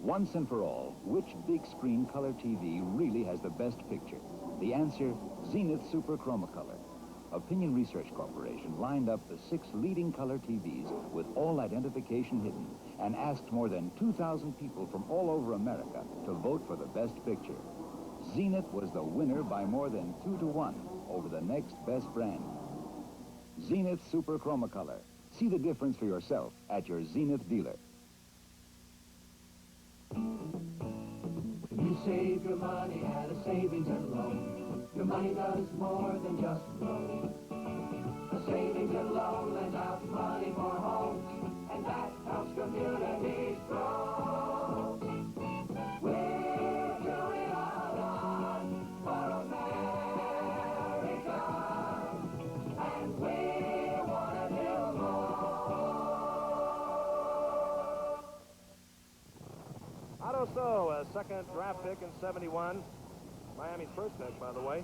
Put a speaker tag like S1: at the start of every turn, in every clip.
S1: Once and for all, which big screen color TV really has the best picture? The answer, Zenith Super Chromacolor. Opinion Research Corporation lined up the 6 leading color TVs with all identification hidden and asked more than 2,000 people from all over America to vote for the best picture. Zenith was the winner by more than 2-to-1 over the next best brand. Zenith Super Chromacolor. See the difference for yourself at your Zenith dealer.
S2: You save your money at a savings and loan. Your money does more than just grow. A savings and loan lends out money for homes, and that helps communities grow. We're doing our lot for America, and we want to do more.
S3: Otto So, a second draft pick in '71. Miami's first pick, by the way.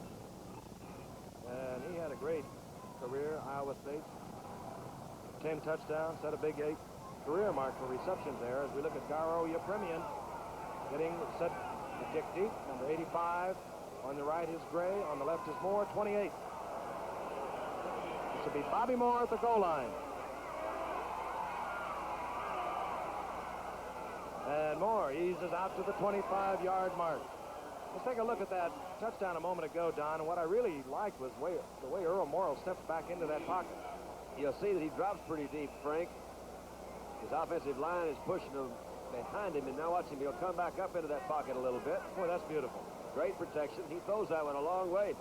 S3: And he had a great career, Iowa State. 10 touchdowns, set a big 8 career mark for receptions there. As we look at Garo Yepremian getting set to kick deep. Number 85. On the right is Gray. On the left is Moore, 28. This will be Bobby Moore at the goal line. And Moore eases out to the 25-yard mark. Let's take a look at that touchdown a moment ago, Don. And what I really liked was the way Earl Morrall stepped back into that pocket.
S4: You'll see that he drops pretty deep, Frank. His offensive line is pushing him behind him, and now watch him. He'll come back up into that pocket a little bit.
S3: Boy, that's beautiful.
S4: Great protection. He throws that one a long way.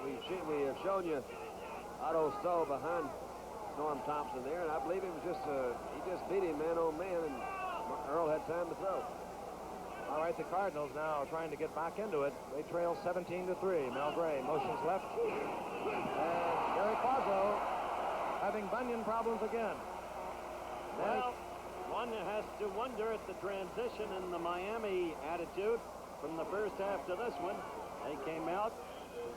S4: We have shown you Otto Stowe behind Norm Thompson there, and I believe it was just he just beat him man on man, and Earl had time to throw.
S3: All right, the Cardinals now are trying to get back into it. They trail 17-3. Mel Gray motions left. And Gary Quazzo having bunion problems again.
S5: Well, one has to wonder at the transition in the Miami attitude from the first half to this one. They came out.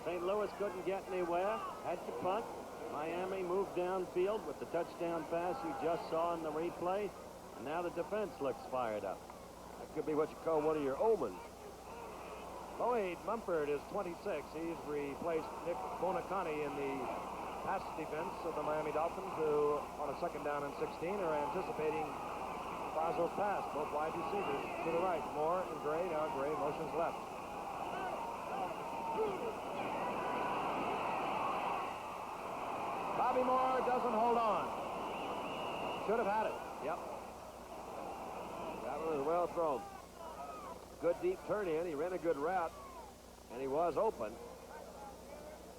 S5: St. Louis couldn't get anywhere. Had to punt. Miami moved downfield with the touchdown pass you just saw in the replay. And now the defense looks fired up.
S4: That could be what you call one of your omens.
S3: Lloyd Mumford is 26. He's replaced Nick Bonacani in the pass defense of the Miami Dolphins, who on a second down and 16 are anticipating Quazzo's pass. Both wide receivers to the right. Moore and Gray. Now Gray motions left. Bobby Moore doesn't hold on. Should have had it.
S4: Yep. That one was well thrown. Good deep turn in. He ran a good route, and he was open.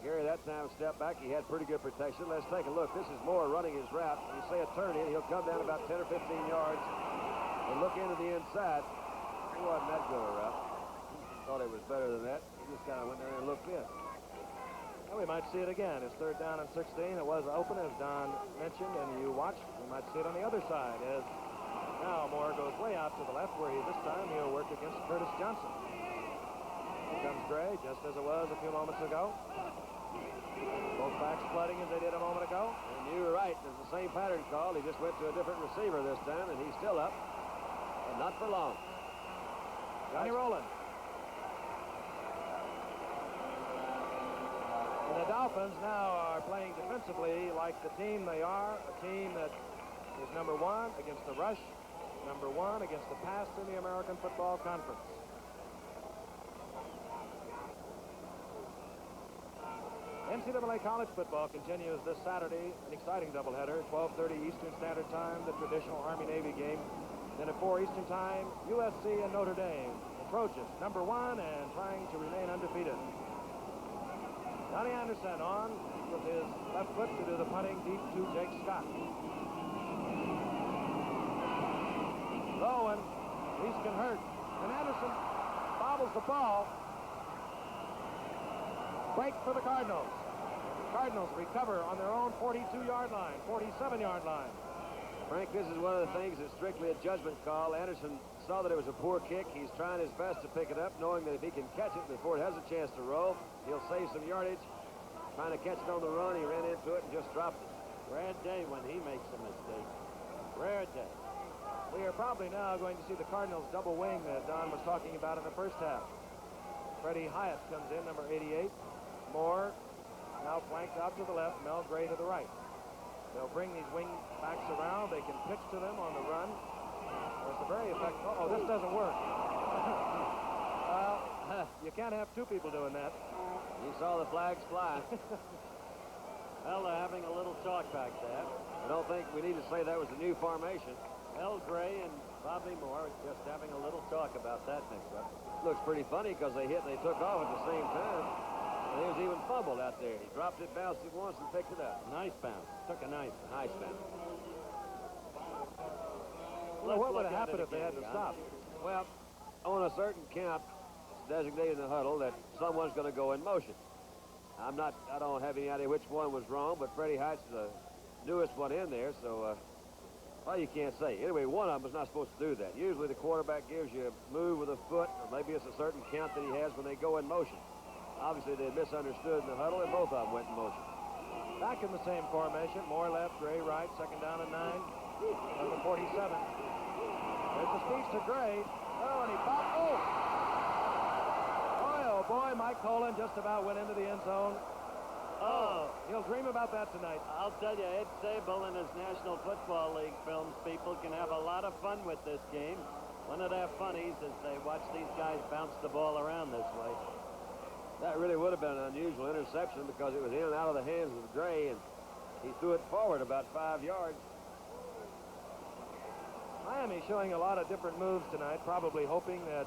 S4: Gary that time stepped back. He had pretty good protection. Let's take a look. This is Moore running his route. When you say a turn in, he'll come down about 10 or 15 yards and look into the inside. He wasn't that good a route. Thought it was better than that. He just kind of went there and looked in.
S3: Well, we might see it again. It's third down and 16. It was open, as Don mentioned, and you watched. We might see it on the other side as now Moore goes way out to the left, where this time he'll work against Curtis Johnson. Here comes Gray, just as it was a few moments ago. Both backs flooding as they did a moment ago.
S4: And you were right. There's the same pattern call. He just went to a different receiver this time, and he's still up. But not for long.
S3: Johnny Rowland. And the Dolphins now are playing defensively like the team they are, a team that is number 1 against the rush, number 1 against the pass in the American Football Conference. NCAA college football continues this Saturday, an exciting doubleheader, 12:30 Eastern Standard Time, the traditional Army-Navy game. Then at 4 Eastern Time, USC and Notre Dame. The Trojans, number 1 and trying to remain undefeated. Johnny Anderson on with his left foot to do the punting deep to Jake Scott. Low and Easton hurt. And Anderson bobbles the ball. Break for the Cardinals. Cardinals recover on their own 42-yard line, 47-yard line.
S4: Frank, this is one of the things that's strictly a judgment call. Anderson saw that it was a poor kick. He's trying his best to pick it up, knowing that if he can catch it before it has a chance to roll, he'll save some yardage. Trying to catch it on the run, he ran into it and just dropped it.
S5: Rare day when he makes a mistake. Rare day.
S3: We are probably now going to see the Cardinals double wing that Don was talking about in the first half. Freddie Hyatt comes in, number 88. Moore now flanked out to the left, Mel Gray to the right. They'll bring these wing backs around. They can pitch to them on the run. It's a very effective. Oh, this doesn't work. Well, you can't have two people doing that.
S4: You saw the flags fly.
S5: Well, they're having a little talk back there.
S4: I don't think we need to say that was a new formation.
S5: Mel Gray and Bobby Moore just having a little talk about that mix-up.
S4: Looks pretty funny because they hit and they took off at the same time. And he was even fumbled out there. He dropped it, bounced it once, and picked it up.
S5: Nice bounce. Took a nice
S4: bounce.
S3: Well, what would have happened if they had to stop?
S4: Well, on a certain count, it's designated in the huddle that someone's going to go in motion. I don't have any idea which one was wrong, but Freddie Hight's the newest one in there, so, well, you can't say. Anyway, one of them is not supposed to do that. Usually the quarterback gives you a move with a foot, or maybe it's a certain count that he has when they go in motion. Obviously, they misunderstood in the huddle, and both of them went in motion.
S3: Back in the same formation, Moore left, Gray right, second down and 9. Number 47. There's the speech to Gray. Oh, and he popped. Oh, boy, Mike Colin just about went into the end zone. Oh, he'll dream about that tonight.
S5: I'll tell you, Ed Sable and his National Football League films people can have a lot of fun with this game. One of their funnies is they watch these guys bounce the ball around this way.
S4: That really would have been an unusual interception because it was in and out of the hands of Gray, and he threw it forward about 5 yards.
S3: Miami showing a lot of different moves tonight, probably hoping that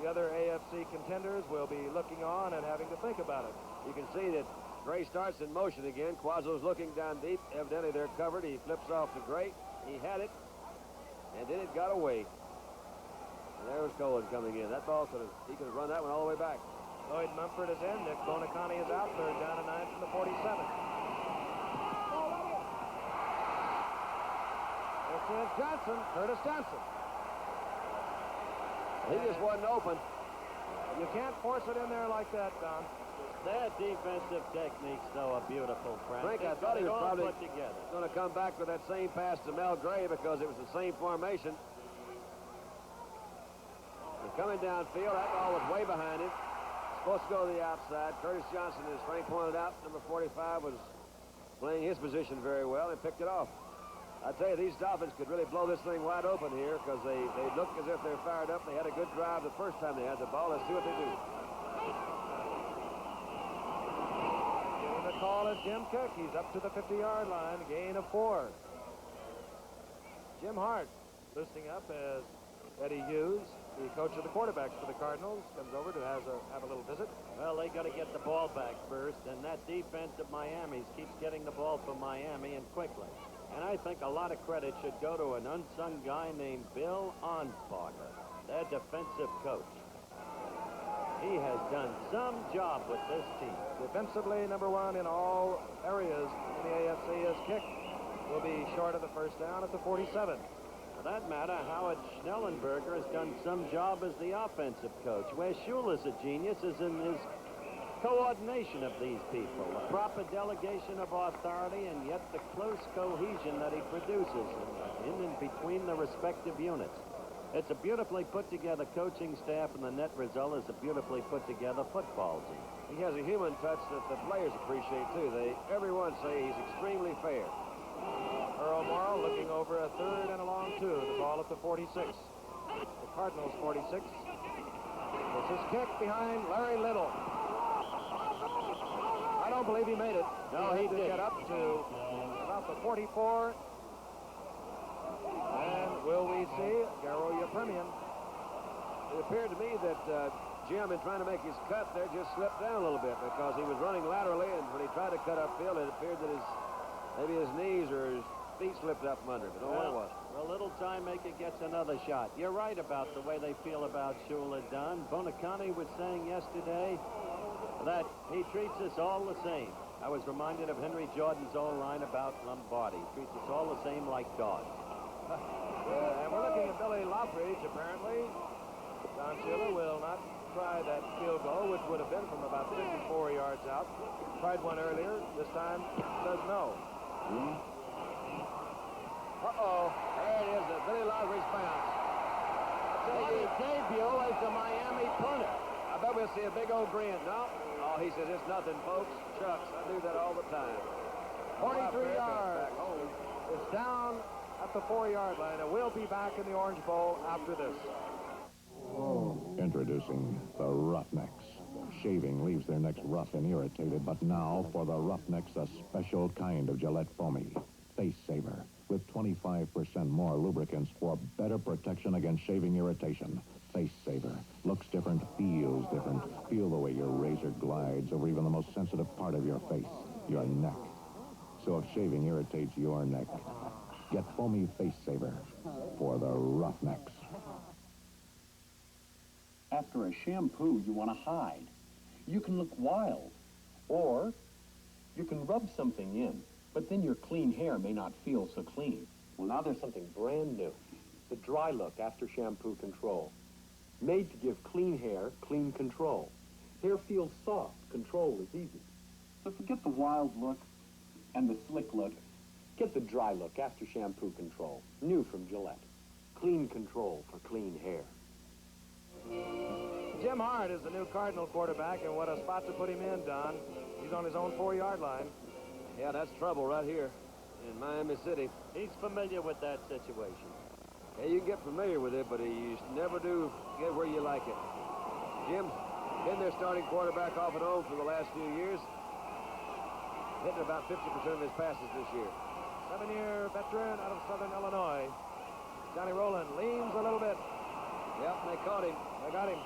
S3: the other AFC contenders will be looking on and having to think about it.
S4: You can see that Gray starts in motion again. Quazzo's looking down deep. Evidently they're covered. He flips off to Gray. He had it, and then it got away. And there was Colin coming in. That ball he could have run that one all the way back.
S3: Lloyd Mumford is in. Nick Bonacani is out. Third down and 9 from the 47. This is Johnson, Curtis Johnson.
S4: He just wasn't open.
S3: You can't force it in there like that, Don.
S5: Their defensive technique's, though, a beautiful
S4: Frank,
S5: practice.
S4: I thought he was probably
S5: going
S4: to come back with that same pass to Mel Gray because it was the same formation. And coming downfield, that ball was way behind him. Supposed to go to the outside. Curtis Johnson, as Frank pointed out, number 45, was playing his position very well and picked it off. I tell you, these Dolphins could really blow this thing wide open here because they look as if they're fired up. They had a good drive the first time they had the ball. Let's see what they do.
S3: Giving the call is Jim Cook. He's up to the 50-yard line, a gain of 4. Jim Hart listening up as Eddie Hughes, the coach of the quarterbacks for the Cardinals, comes over to have a little visit.
S5: Well, they got to get the ball back first, and that defense of Miami's keeps getting the ball from Miami and quickly. And I think a lot of credit should go to an unsung guy named Bill Onsparger, their defensive coach. He has done some job with this team.
S3: Defensively, number 1 in all areas in the AFC. His kick will be short of the first down at the 47.
S5: For that matter, Howard Schnellenberger has done some job as the offensive coach. Where Schuler's a genius is in his coordination of these people, a proper delegation of authority, and yet the close cohesion that he produces in and between the respective units. It's a beautifully put-together coaching staff, and the net result is a beautifully put-together football team.
S4: He has a human touch that the players appreciate, too. Everyone say he's extremely fair.
S3: Earl Morrow looking over a third and a long 2. The ball at the 46. The Cardinals 46. This is kicked behind Larry Little. I don't believe he made it.
S5: No, he
S3: did
S5: did.
S3: Get up to about the 44. And will we see Garo Yepremian?
S4: It appeared to me that Jim, in trying to make his cut there, just slipped down a little bit because he was running laterally, and when he tried to cut upfield, it appeared that maybe his knees or his feet slipped up from under him. I don't know what it was.
S5: A little time maker gets another shot. You're right about the way they feel about Schuler, Don. Bonacani was saying yesterday that he treats us all the same. I was reminded of Henry Jordan's old line about Lombardi. He treats us all the same like dogs.
S3: And we're looking at Billy Lockridge, apparently. Don Schuler will not try that field goal, which would have been from about 54 yards out. Tried one earlier. This time says no.
S4: Uh-oh. There it is. The Billy Lowry's bounce.
S5: What a debut as the Miami punter.
S4: I bet we'll see a big old grin. No? Oh, he says it's nothing, folks. Shucks, I do that all the time.
S3: 43 yards. It's down at the 4-yard line, and we'll be back in the Orange Bowl after this.
S6: Introducing the Roughnecks. Shaving leaves their necks rough and irritated, but now for the Roughnecks, a special kind of Gillette Foamy. Face Saver, with 25% more lubricants for better protection against shaving irritation. Face Saver. Looks different, feels different. Feel the way your razor glides over even the most sensitive part of your face, your neck. So if shaving irritates your neck, get Foamy Face Saver for the Roughnecks.
S7: After a shampoo, you want to hide. You can look wild. Or you can rub something in, but then your clean hair may not feel so clean. Well, now there's something brand new. The Dry Look After Shampoo Control. Made to give clean hair clean control. Hair feels soft. Control is easy. So forget the wild look and the slick look. Get the Dry Look After Shampoo Control. New from Gillette. Clean control for clean hair.
S3: Jim Hart is the new Cardinal quarterback, and what a spot to put him in, Don. He's on his own 4-yard line.
S4: Yeah, that's trouble right here in Miami City.
S5: He's familiar with that situation.
S4: Yeah, you can get familiar with it, but you never do get where you like it. Jim's been their starting quarterback off and on for the last few years. Hitting about 50% of his passes this year.
S3: 7-year veteran out of Southern Illinois. Johnny Rowland leans a little bit.
S4: Yep, they caught him.
S3: They got him.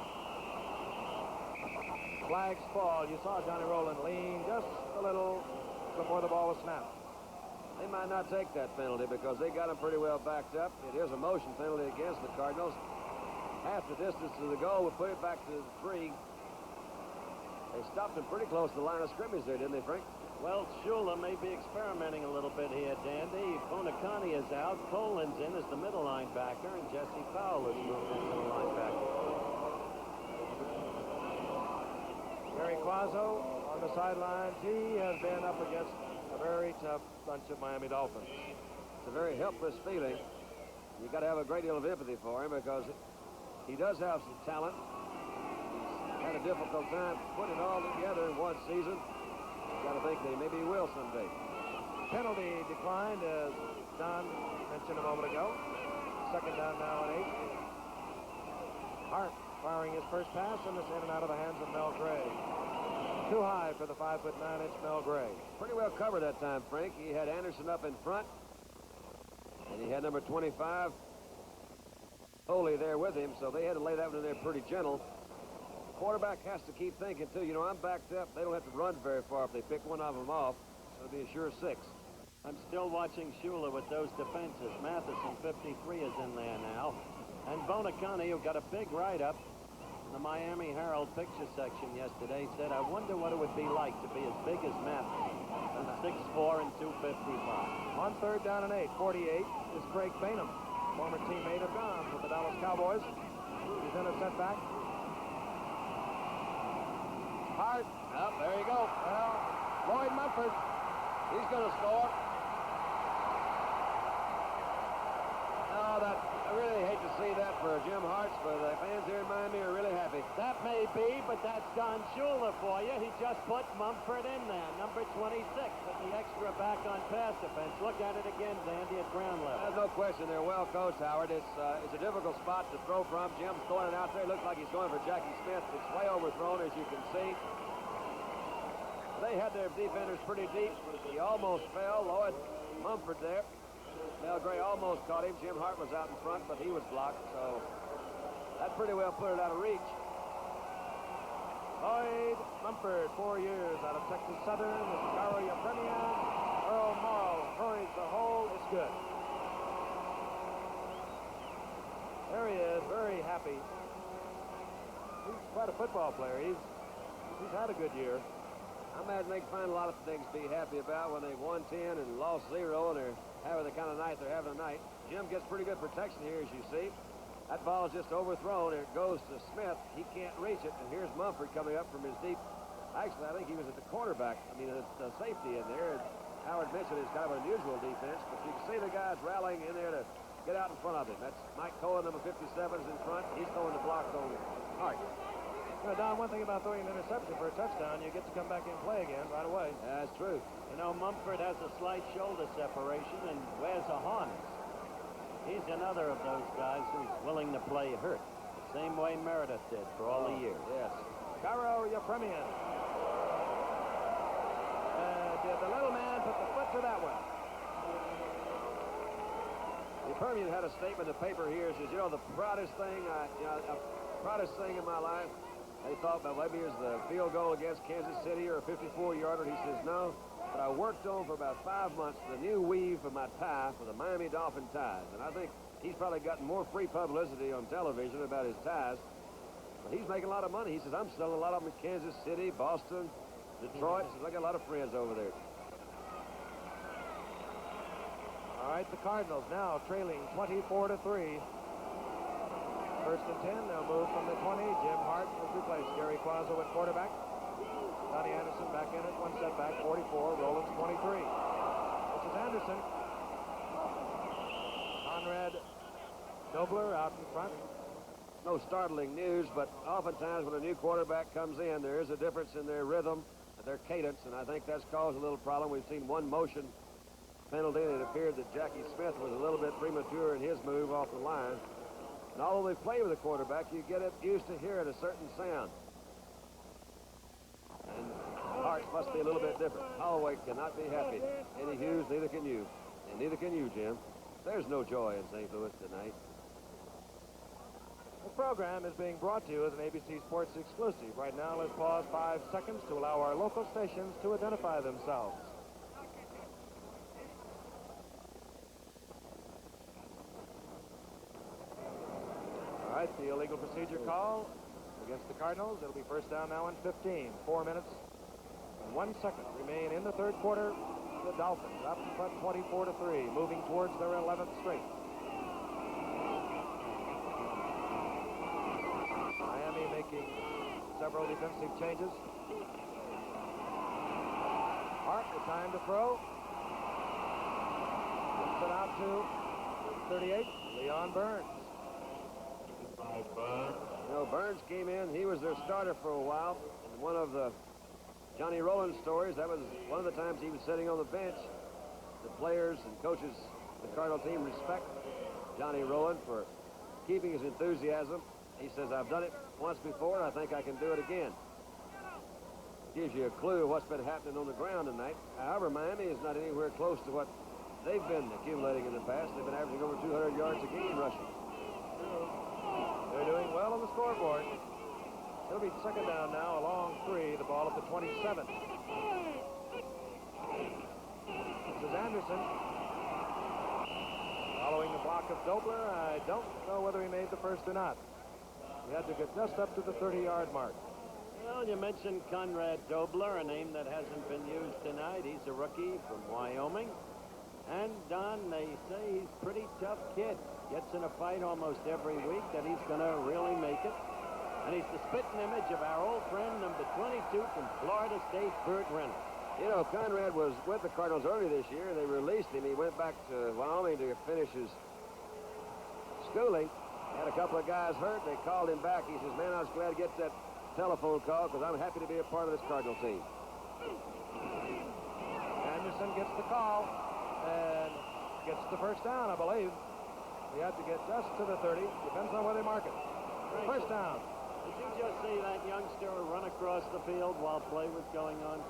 S3: Flags fall. You saw Johnny Rowland lean just a little before the ball was snapped.
S4: They might not take that penalty because they got him pretty well backed up. It is a motion penalty against the Cardinals. Half the distance to the goal would put it back to the 3. They stopped him pretty close to the line of scrimmage there, didn't they, Frank?
S5: Well, Shula may be experimenting a little bit here, Dandy. Bonacani is out. Colin's in as the middle linebacker, and Jesse Powell is moved into the linebacker.
S3: Gary Quazzo on the sidelines. He has been up against a very tough bunch of Miami Dolphins.
S4: It's a very helpless feeling. You got to have a great deal of empathy for him because he does have some talent. He's had a difficult time putting it all together in one season. Got to think that maybe he will someday.
S3: Penalty declined, as Don mentioned a moment ago. Second down now and 8. Hart firing his first pass, and it's in and out of the hands of Mel Gray. Too high for the 5'9" Mel Gray.
S4: Pretty well covered that time, Frank. He had Anderson up in front, and he had number 25 Foley there with him, so they had to lay that one in there pretty gentle. Quarterback has to keep thinking, too. You know, I'm backed up. They don't have to run very far if they pick one of them off. It'll be a sure 6.
S5: I'm still watching Shula with those defenses. Matheson, 53, is in there now. And Bonacani, who got a big write-up in the Miami Herald picture section yesterday, said, I wonder what it would be like to be as big as Matheson. 6'4" and 255.
S3: On 3rd down and 8, 48 is Craig Bainham, former teammate of Don's with the Dallas Cowboys. He's in a setback. Hart.
S4: Oh, there you go.
S3: Well, Lloyd Mumford.
S4: He's going to score. Oh, I really hate to see that for Jim Hart's, but the fans here in Miami are really happy.
S5: That may be, but that's Don Shula for you. He just put Mumford in there, number 26, with the extra back on pass defense. Look at it again, Zandy, at ground level.
S4: There's no question they're well coached, Howard. It's a difficult spot to throw from. Jim's throwing it out there. It looks like he's going for Jackie Smith. It's way overthrown, as you can see. They had their defenders pretty deep. He almost fell. Lloyd Mumford there. Mel Gray almost caught him. Jim Hart was out in front, but he was blocked, so that pretty well put it out of reach.
S3: Lloyd Mumford, 4 years out of Texas Southern. The Chicago Premium. Earl Morrow hurries the hole. It's good. There he is, very happy. He's quite a football player. He's had a good year.
S4: I imagine they can find a lot of things to be happy about when they've won 10 and lost 0 and they're having the kind of night they're having tonight. Jim gets pretty good protection here, as you see. That ball is just overthrown, and it goes to Smith. He can't reach it, and here's Mumford coming up from his deep. Actually, I think he was at the cornerback. I mean, the safety in there. Howard mentioned it's kind of an unusual defense, but you can see the guys rallying in there to get out in front of him. That's Mike Cohen, number 57, is in front. He's throwing the block on Hart.
S3: You know, Don, one thing about throwing an interception for a touchdown, you get to come back and play again right away.
S4: That's true.
S5: You know, Mumford has a slight shoulder separation and wears a harness. He's another of those guys who's willing to play hurt, the same way Meredith did for all the years.
S4: Yes.
S3: Caro Yepremian. Did the little man put the foot to that one?
S4: Permian had a statement in the paper here. Says, you know, the proudest thing in my life, they thought that maybe it was the field goal against Kansas City or a 54-yarder. He says, no, but I worked on for about 5 months the new weave for my tie for the Miami Dolphin ties. And I think he's probably gotten more free publicity on television about his ties. But he's making a lot of money. He says, I'm selling a lot of them in Kansas City, Boston, Detroit. He says, I got a lot of friends over there.
S3: All right, the Cardinals now trailing 24-3. First and 10, they'll move from the 20. Jim Hart has replaced Gary Quazzo at quarterback. Donnie Anderson back in at one setback, 44. Rollins 23. This is Anderson. Conrad Dobler out in front.
S4: No startling news, but oftentimes when a new quarterback comes in, there is a difference in their rhythm, their cadence, and I think that's caused a little problem. We've seen one motion penalty, and it appeared that Jackie Smith was a little bit premature in his move off the line. And although they play with a quarterback, you get used to hearing a certain sound. And Hart must be a little bit different. Holloway cannot be happy. Eddie Hughes, neither can you. And neither can you, Jim. There's no joy in St. Louis tonight.
S3: The program is being brought to you as an ABC Sports exclusive. Right now, let's pause 5 seconds to allow our local stations to identify themselves. All right, the illegal procedure call against the Cardinals. It'll be first down now in 15. 4 minutes and 1 second remain in the third quarter. The Dolphins up in front 24-3, moving towards their 11th straight. Miami making several defensive changes. Hart with time to throw. Gets it out to 38, Leon Burns.
S4: You know, Burns came in. He was their starter for a while. And one of the Johnny Rollins stories, that was one of the times he was sitting on the bench. The players and coaches, the Cardinal team respect Johnny Rollins for keeping his enthusiasm. He says, I've done it once before, and I think I can do it again. Gives you a clue of what's been happening on the ground tonight. However, Miami is not anywhere close to what they've been accumulating in the past. They've been averaging over 200 yards a game rushing.
S3: They're doing well on the scoreboard. It'll be second down now, a long 3, the ball at the 27. This is Anderson. Following the block of Dobler, I don't know whether he made the first or not. He had to get just up to the 30-yard mark.
S5: Well, you mentioned Conrad Dobler, a name that hasn't been used tonight. He's a rookie from Wyoming. And, Don, they say he's a pretty tough kid. Gets in a fight almost every week that he's going to really make it. And he's the spitting image of our old friend, number 22 from Florida State, Burt Reynolds.
S4: You know, Conrad was with the Cardinals early this year. They released him. He went back to Wyoming to finish his schooling. Had a couple of guys hurt. They called him back. He says, man, I was glad to get that telephone call because I'm happy to be a part of this Cardinal team.
S3: Anderson gets the call and gets the first down, I believe. He had to get just to the 30. Depends on where they mark it. First down.
S5: Did you just see that youngster run across the field while play was going on?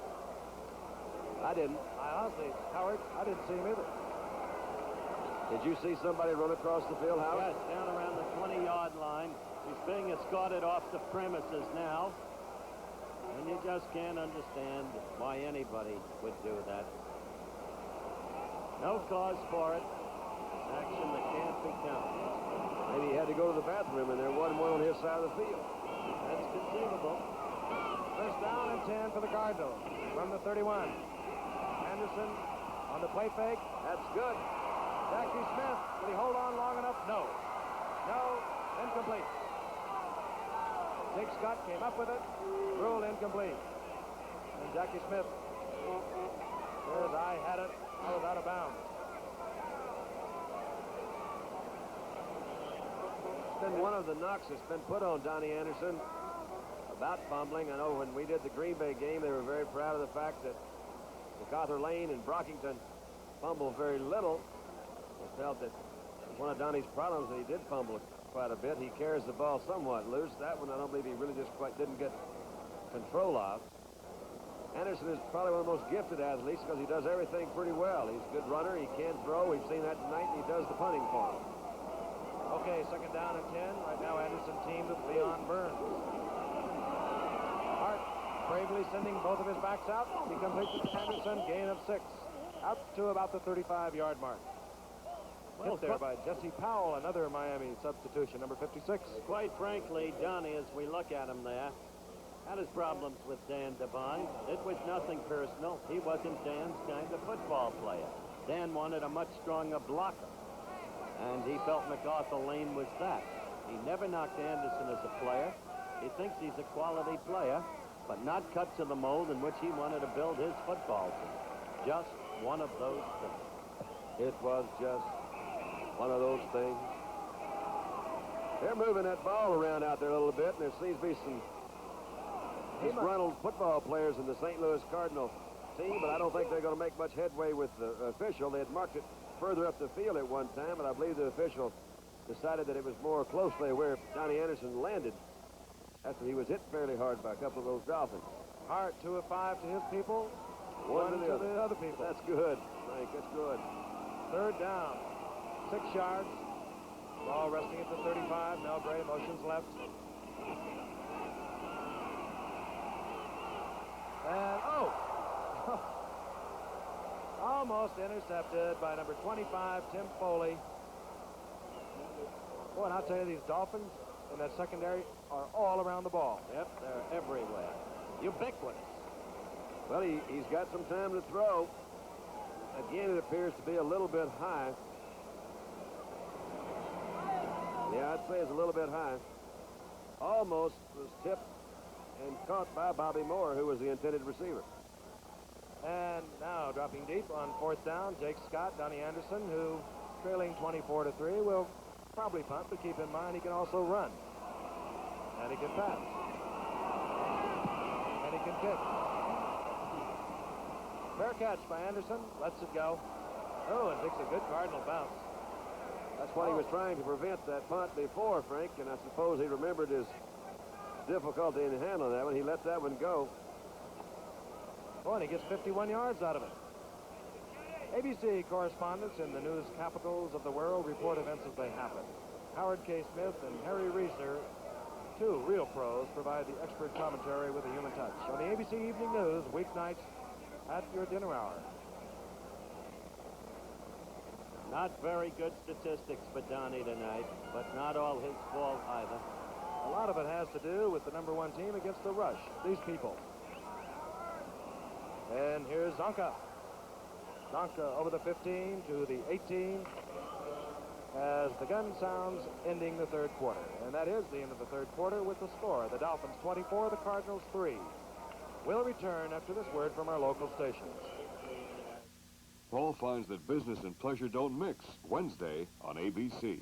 S4: I didn't.
S3: I honestly, Howard, I didn't see him either.
S4: Did you see somebody run across the field, Howard?
S5: Yes, down around the 20-yard line. He's being escorted off the premises now. And you just can't understand why anybody would do that. No cause for it. Action that can't be counted.
S4: Maybe he had to go to the bathroom, and there wasn't one on his side of the field.
S5: That's conceivable.
S3: First down and 10 for the Cardinals from the 31. Anderson on the play fake.
S4: That's good.
S3: Jackie Smith, will he hold on long enough? No. No, incomplete. Jake Scott came up with it, ruled incomplete. And Jackie Smith says, I had it, I was out of bounds.
S4: been one of the knocks that's been put on Donnie Anderson about fumbling. I know when we did the Green Bay game, they were very proud of the fact that MacArthur Lane and Brockington fumbled very little. They felt that one of Donnie's problems that he did fumble quite a bit. He carries the ball somewhat loose. That one, I don't believe he really just quite didn't get control of. Anderson is probably one of the most gifted athletes because he does everything pretty well. He's a good runner. He can throw. We've seen that tonight, and he does the punting for him.
S3: Okay, second down and 10. Right now, Anderson teamed with Leon Burns. Hart bravely sending both of his backs out. He completes it to Anderson, gain of 6. Out to about the 35-yard mark. Hit there by Jesse Powell, another Miami substitution, number 56.
S5: Quite frankly, Donnie, as we look at him there, had his problems with Dan Devine. It was nothing personal. He wasn't Dan's kind of football player. Dan wanted a much stronger blocker, and he felt MacArthur Lane was that. He never knocked Anderson as a player. He thinks he's a quality player, but not cut to the mold in which he wanted to build his football team. Just one of those things.
S4: It was just one of those things. They're moving that ball around out there a little bit, and there seems to be some disgruntled football players in the St. Louis Cardinal team, but I don't think they're going to make much headway with the official. They had marked it further up the field at one time, but I believe the official decided that it was more closely where Donnie Anderson landed after he was hit fairly hard by a couple of those Dolphins.
S3: Hart, 2 of 5 to his people, 1
S4: One
S3: to the other people.
S4: That's good, Frank. That's good.
S3: Third down, 6 yards. Ball resting at the 35. Mel Gray motions left. And, almost intercepted by number 25, Tim Foley. Boy, and I'll tell you, these Dolphins in that secondary are all around the ball.
S5: Yep, they're everywhere. Ubiquitous.
S4: Well, he's got some time to throw. Again, it appears to be a little bit high. Yeah, I'd say it's a little bit high. Almost was tipped and caught by Bobby Moore, who was the intended receiver.
S3: And now dropping deep on 4th down, Jake Scott, Donnie Anderson, who trailing 24-3, will probably punt, but keep in mind he can also run. And he can pass. And he can kick. Fair catch by Anderson. Lets it go. Oh, and takes a good Cardinal bounce.
S4: That's what he was trying to prevent that punt before, Frank, and I suppose he remembered his difficulty in handling that one. He let that one go.
S3: Oh, and he gets 51 yards out of it. ABC correspondents in the news capitals of the world report events as they happen. Howard K. Smith and Harry Reisner, 2 real pros, provide the expert commentary with a human touch. On the ABC Evening News, weeknights at your dinner hour.
S5: Not very good statistics for Donnie tonight, but not all his fault either.
S3: A lot of it has to do with the number 1 team against the rush. These people. And here's Zonka. Zonka over the 15 to the 18 as the gun sounds, ending the 3rd quarter. And that is the end of the 3rd quarter with the score. The Dolphins 24, the Cardinals 3. We'll return after this word from our local stations.
S8: Paul finds that business and pleasure don't mix. Wednesday on ABC.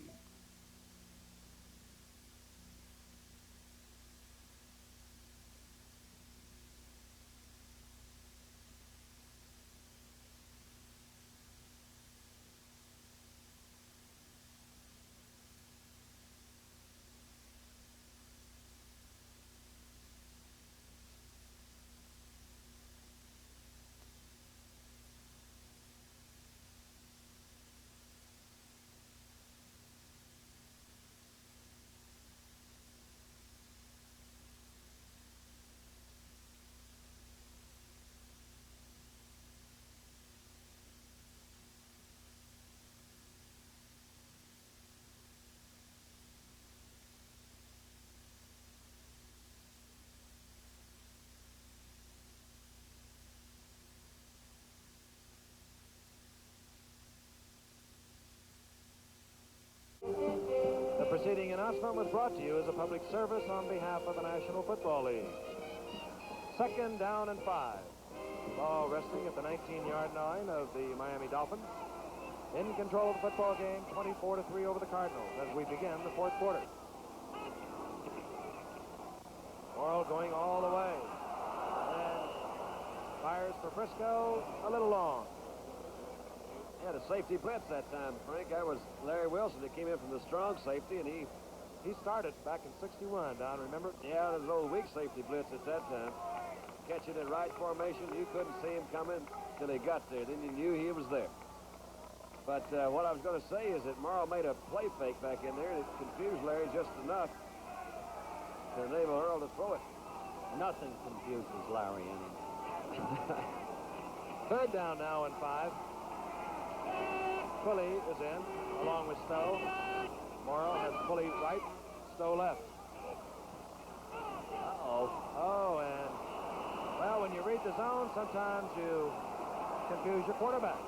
S3: The preceding announcement was brought to you as a public service on behalf of the National Football League. 2nd down and 5. Ball resting at the 19-yard line of the Miami Dolphins. In control of the football game, 24-3 over the Cardinals as we begin the 4th quarter. for Frisco, a little long.
S4: He had a safety blitz that time, Frank. That was Larry Wilson that came in from the strong safety, and he
S3: started back in 61, Don, remember?
S4: Yeah, it was an old weak safety blitz at that time. Catching in right formation, you couldn't see him coming till he got there. Then you knew he was there. But what I was going to say is that Morrow made a play fake back in there, and it confused Larry just enough to enable Earl to throw it.
S5: Nothing confuses Larry anymore.
S3: Third down now and 5. Pulley is in, along with Stowe. Morrow has Pulley right, Stowe left.
S5: Uh-oh.
S3: Oh, and, well, when you read the zone, sometimes you confuse your quarterback.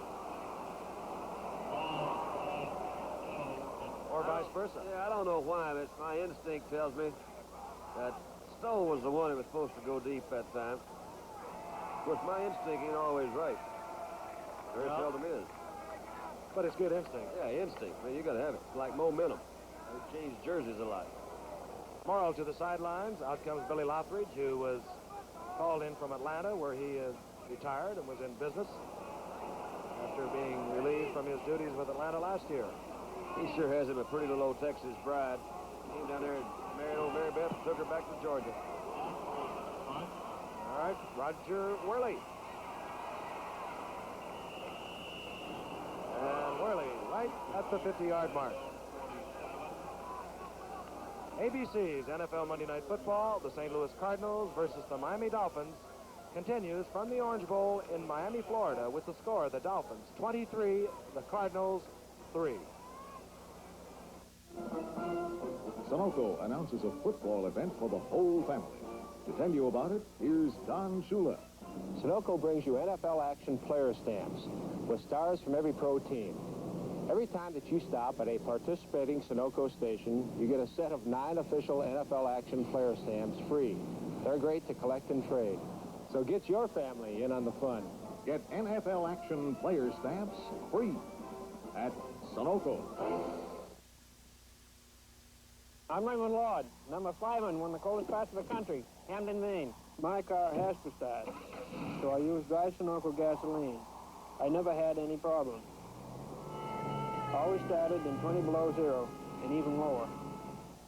S3: Or vice versa.
S4: Yeah, I don't know why, but my instinct tells me that Stowe was the one that was supposed to go deep that time. Of course, my instinct ain't always right. Very seldom is.
S3: But it's good instinct.
S4: Yeah, instinct. Man, you got to have it. It's like momentum. They changed jerseys a lot.
S3: Morrow to the sidelines. Out comes Billy Lothridge, who was called in from Atlanta, where he is retired and was in business after being relieved from his duties with Atlanta last year.
S4: He sure has him a pretty little old Texas bride. Came down there and married old Mary Beth and took her back to Georgia.
S3: All right, Roger Worley. And Worley right at the 50-yard mark. ABC's NFL Monday Night Football, the St. Louis Cardinals versus the Miami Dolphins, continues from the Orange Bowl in Miami, Florida, with the score: the Dolphins 23, the Cardinals 3.
S6: Sunoco announces a football event for the whole family. To tell you about it, here's Don Shula.
S9: Sunoco brings you NFL action player stamps with stars from every pro team. Every time that you stop at a participating Sunoco station, you get a set of 9 official NFL action player stamps free. They're great to collect and trade. So get your family in on the fun.
S6: Get NFL action player stamps free at Sunoco.
S10: I'm Raymond Lord. Number 5 won the coldest parts of the country, Camden, Maine. My car has to start, so I use dry Sunoco gasoline. I never had any problems. Always started in 20 below zero and even lower.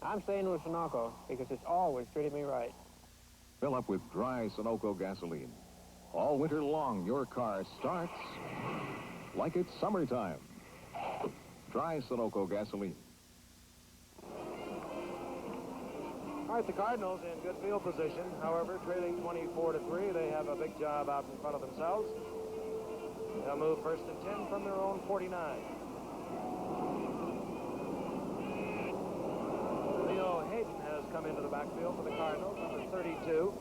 S10: I'm staying with Sunoco because it's always treated me right.
S6: Fill up with dry Sunoco gasoline. All winter long, your car starts like it's summertime. Dry Sunoco gasoline.
S3: All right, the Cardinals in good field position. However, trailing 24-3, they have a big job out in front of themselves. They'll move 1st and 10 from their own 49. Leo Hayden has come into the backfield for the Cardinals, number 32.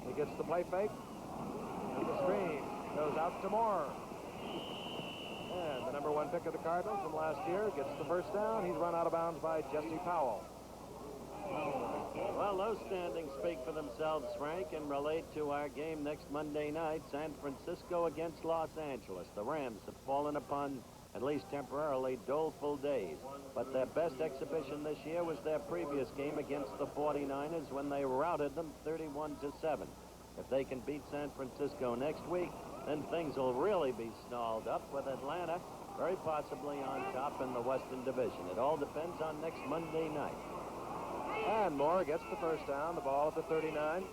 S3: He gets the play fake, and the screen goes out to Moore. And the number 1 pick of the Cardinals from last year gets the first down. He's run out of bounds by Jesse Powell.
S5: Well, those standings speak for themselves, Frank, and relate to our game next Monday night, San Francisco against Los Angeles. The Rams have fallen upon, at least temporarily, doleful days. But their best exhibition this year was their previous game against the 49ers when they routed them 31-7. If they can beat San Francisco next week, then things will really be snarled up with Atlanta very possibly on top in the Western Division. It all depends on next Monday night.
S3: And Moore gets the first down, the ball at the 39.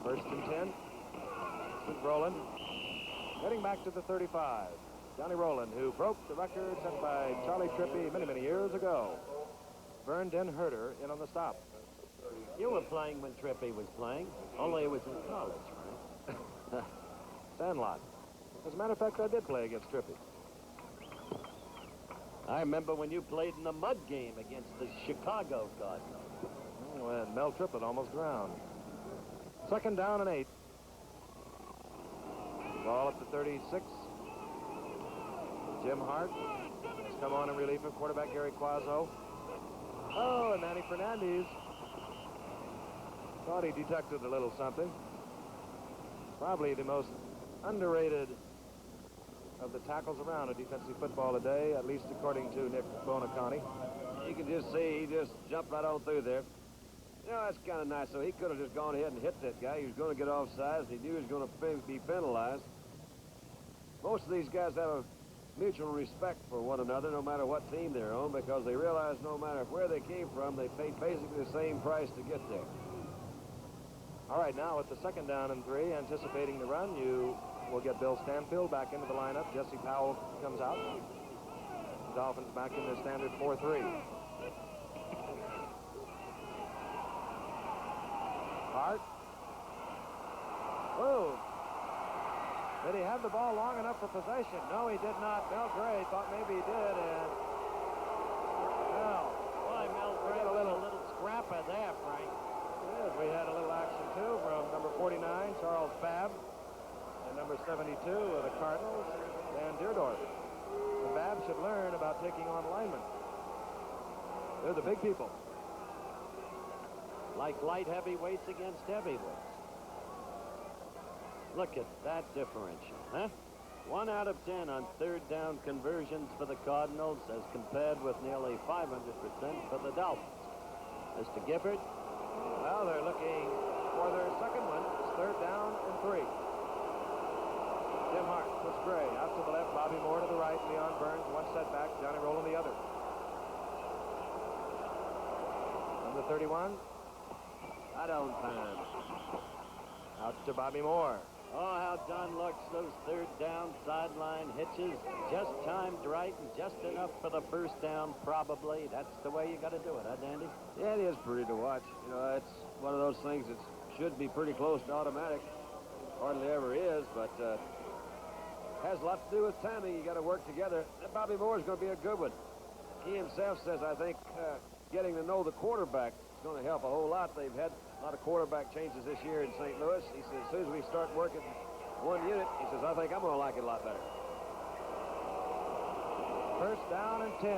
S3: 1st and 10. This is Rowland. Heading back to the 35. Johnny Rowland, who broke the record set by Charlie Trippey many, many years ago. Vern Den Herder in on the stop.
S5: You were playing when Trippey was playing, only it was in college, right?
S3: Sandlot. As a matter of fact, I did play against Trippey.
S5: I remember when you played in the mud game against the Chicago Cardinals.
S3: Oh, and Mel Triplett almost drowned. 2nd down and 8. Ball at the 36. Jim Hart has come on in relief of quarterback Gary Quazzo. Oh, and Manny Fernandez thought he detected a little something. Probably the most underrated of the tackles around a defensive football today, at least according to Nick Bonaconte.
S4: You can just see he just jumped right on through there. You know, that's kind of nice. So he could have just gone ahead and hit that guy. He was going to get offsides. He knew he was going to be penalized. Most of these guys have a mutual respect for one another, no matter what team they're on, because they realize no matter where they came from, they paid basically the same price to get there.
S3: All right, now with the 2nd down and 3, anticipating the run, you will get Bill Stanfield back into the lineup. Jesse Powell comes out. The Dolphins back in their standard 4-3. Hart. Whoa. Did he have the ball long enough for possession? No, he did not. Mel Gray thought maybe he did, and well,
S5: Boy, Mel Gray got a little scrapper there, Frank.
S3: yes, we had a little action too from number 49, Charles Babb, and number 72 of the Cardinals, Dan Deerdorf. And Babb should learn about taking on linemen. They're the big people.
S5: Like light heavyweights against heavyweights. Look at that differential, huh? 1 out of 10 on 3rd down conversions for the Cardinals as compared with nearly 500% for the Dolphins. Mr. Gifford?
S3: Well, they're looking for their 2nd one. It's 3rd down and 3. Jim Hart, Chris Gray, out to the left, Bobby Moore to the right, Leon Burns, one setback, Johnny Rowland the other. Number 31,
S5: Right on time.
S3: out to Bobby Moore.
S5: Oh, how Don looks. Those 3rd down sideline hitches. Just timed right and just enough for the 1st down, probably. That's the way you got to do it, huh, Dandy?
S4: Yeah, it is pretty to watch. You know, it's one of those things that should be pretty close to automatic. Hardly ever is, but has a lot to do with timing. You got to work together. That Bobby Moore is going to be a good one. He himself says, I think, getting to know the quarterback is going to help a whole lot. They've had a lot of quarterback changes this year in St. Louis. He says, as soon as we start working one unit, he says, I think I'm going to like it a lot better.
S3: 1st down and 10.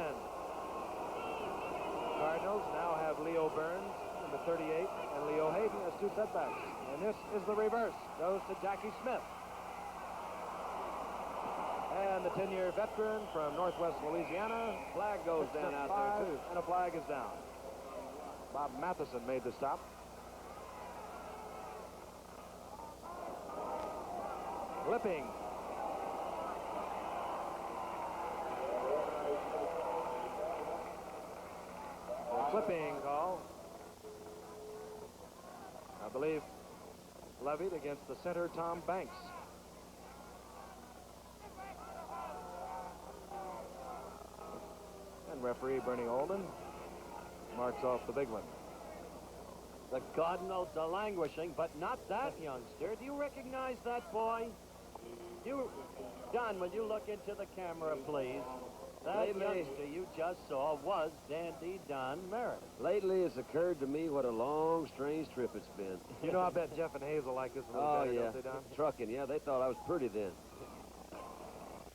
S3: Cardinals now have Leo Burns, number 38, and Leo Hayden as 2 setbacks. And this is the reverse. Goes to Jackie Smith. And the 10-year veteran from Northwest Louisiana.
S4: Flag goes down out there, too.
S3: And a flag is down. Bob Matheson made the stop. Flipping. A flipping call, I believe, levied against the center, Tom Banks. And referee Bernie Olden marks off the big one.
S5: The Cardinals are languishing, but not that youngster. Do you recognize that boy? Don, will you look into the camera, please? That youngster you just saw was Dandy Don Merritt.
S4: Lately, it's occurred to me what a long, strange trip it's been.
S3: You know, I bet Jeff and Hazel like this a little better, don't they, Don?
S4: Trucking, yeah, they thought I was pretty then.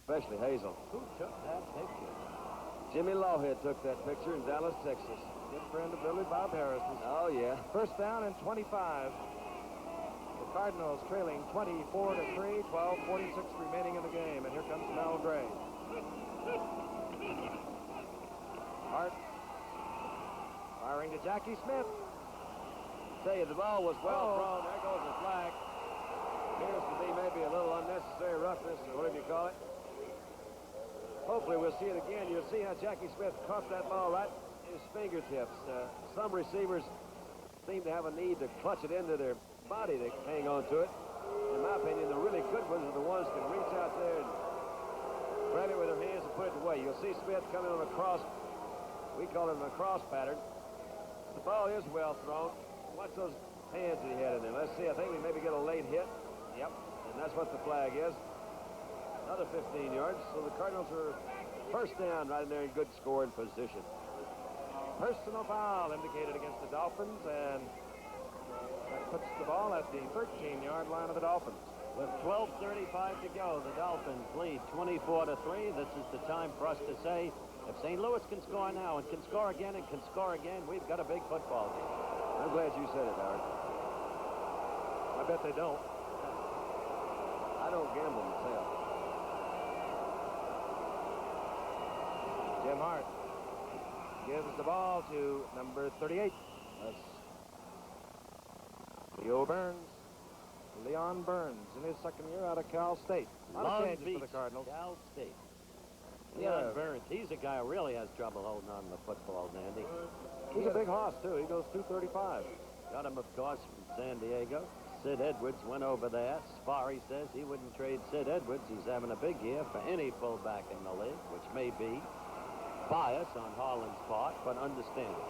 S4: Especially Hazel.
S5: Who took that picture?
S4: Jimmy Lawhead took that picture in Dallas, Texas.
S3: Good friend of Billy Bob Harris's.
S4: Oh, yeah.
S3: 1st down and 25. The Cardinals trailing 24-3, 12:46 remaining in the game. And here comes Mel Gray. Hart firing to Jackie Smith.
S4: Tell you, the ball was well thrown. There goes the flag. Appears to be maybe a little unnecessary roughness, or whatever you call it. Hopefully we'll see it again. You'll see how Jackie Smith caught that ball right in his fingertips. Some receivers seem to have a need to clutch it into their body to hang on to it. In my opinion, the really good ones are the ones that can reach out there and grab it with their hands and put it away. You'll see Smith coming on a cross. We call it a cross pattern. The ball is well thrown. Watch those hands that he had in there. Let's see. I think we maybe get a late hit. Yep. And that's what the flag is. Another 15 yards. So the Cardinals are 1st down right in there in good scoring position.
S3: Personal foul indicated against the Dolphins, and that puts the ball at the 13-yard line of the Dolphins.
S5: With 12:35 to go, the Dolphins lead 24-3. This is the time for us to say, if St. Louis can score now and can score again and can score again, we've got a big football game.
S4: I'm glad you said it, Howard.
S3: I bet they don't.
S4: I don't gamble myself.
S3: Jim Hart gives the ball to number 38. Leo Burns. Leon Burns in his second year out of Cal State. A lot of
S5: Long
S3: changes
S5: Beach,
S3: for the Cardinals.
S5: Cal State.
S3: Yeah.
S5: Leon Burns, he's a guy who really has trouble holding on to the football, Dandy.
S3: He's a big hoss, too. He goes 235.
S5: Got him, of course, from San Diego. Sid Edwards went over there. Sparry says he wouldn't trade Sid Edwards, who's having a big year, for any fullback in the league, which may be bias on Harlan's part, but understandable.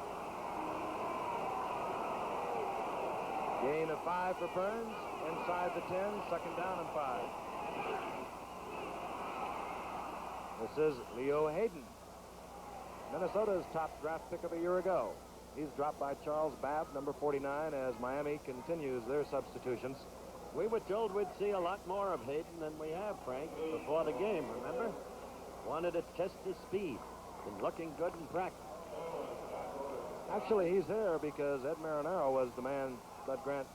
S3: Gain of 5 for Burns. Inside the 10, second down and 5. This is Leo Hayden, Minnesota's top draft pick of a year ago. He's dropped by Charles Babb, number 49, as Miami continues their substitutions.
S5: We were told we'd see a lot more of Hayden than we have, Frank, before the game, remember? Wanted to test his speed. Been looking good in practice.
S3: Actually, he's there because Ed Marinaro was the man Bud Grant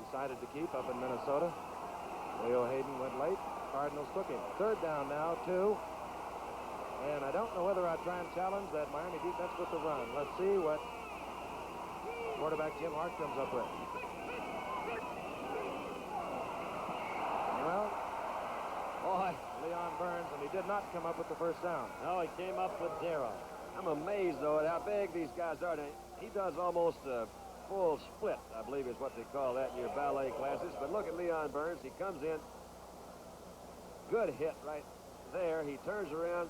S3: decided to keep up in Minnesota. Leo Hayden went late. Cardinals took him. Third down now, 2. And I don't know whether I'd try and challenge that Miami defense with the run. Let's see what quarterback Jim Hart comes up with. Well, boy, Leon Burns, and he did not come up with the first down.
S5: No, he came up with 0.
S4: I'm amazed, though, at how big these guys are. He does almost a full split, I believe is what they call that in your ballet classes. But look at Leon Burns. He comes in. Good hit right there. He turns around.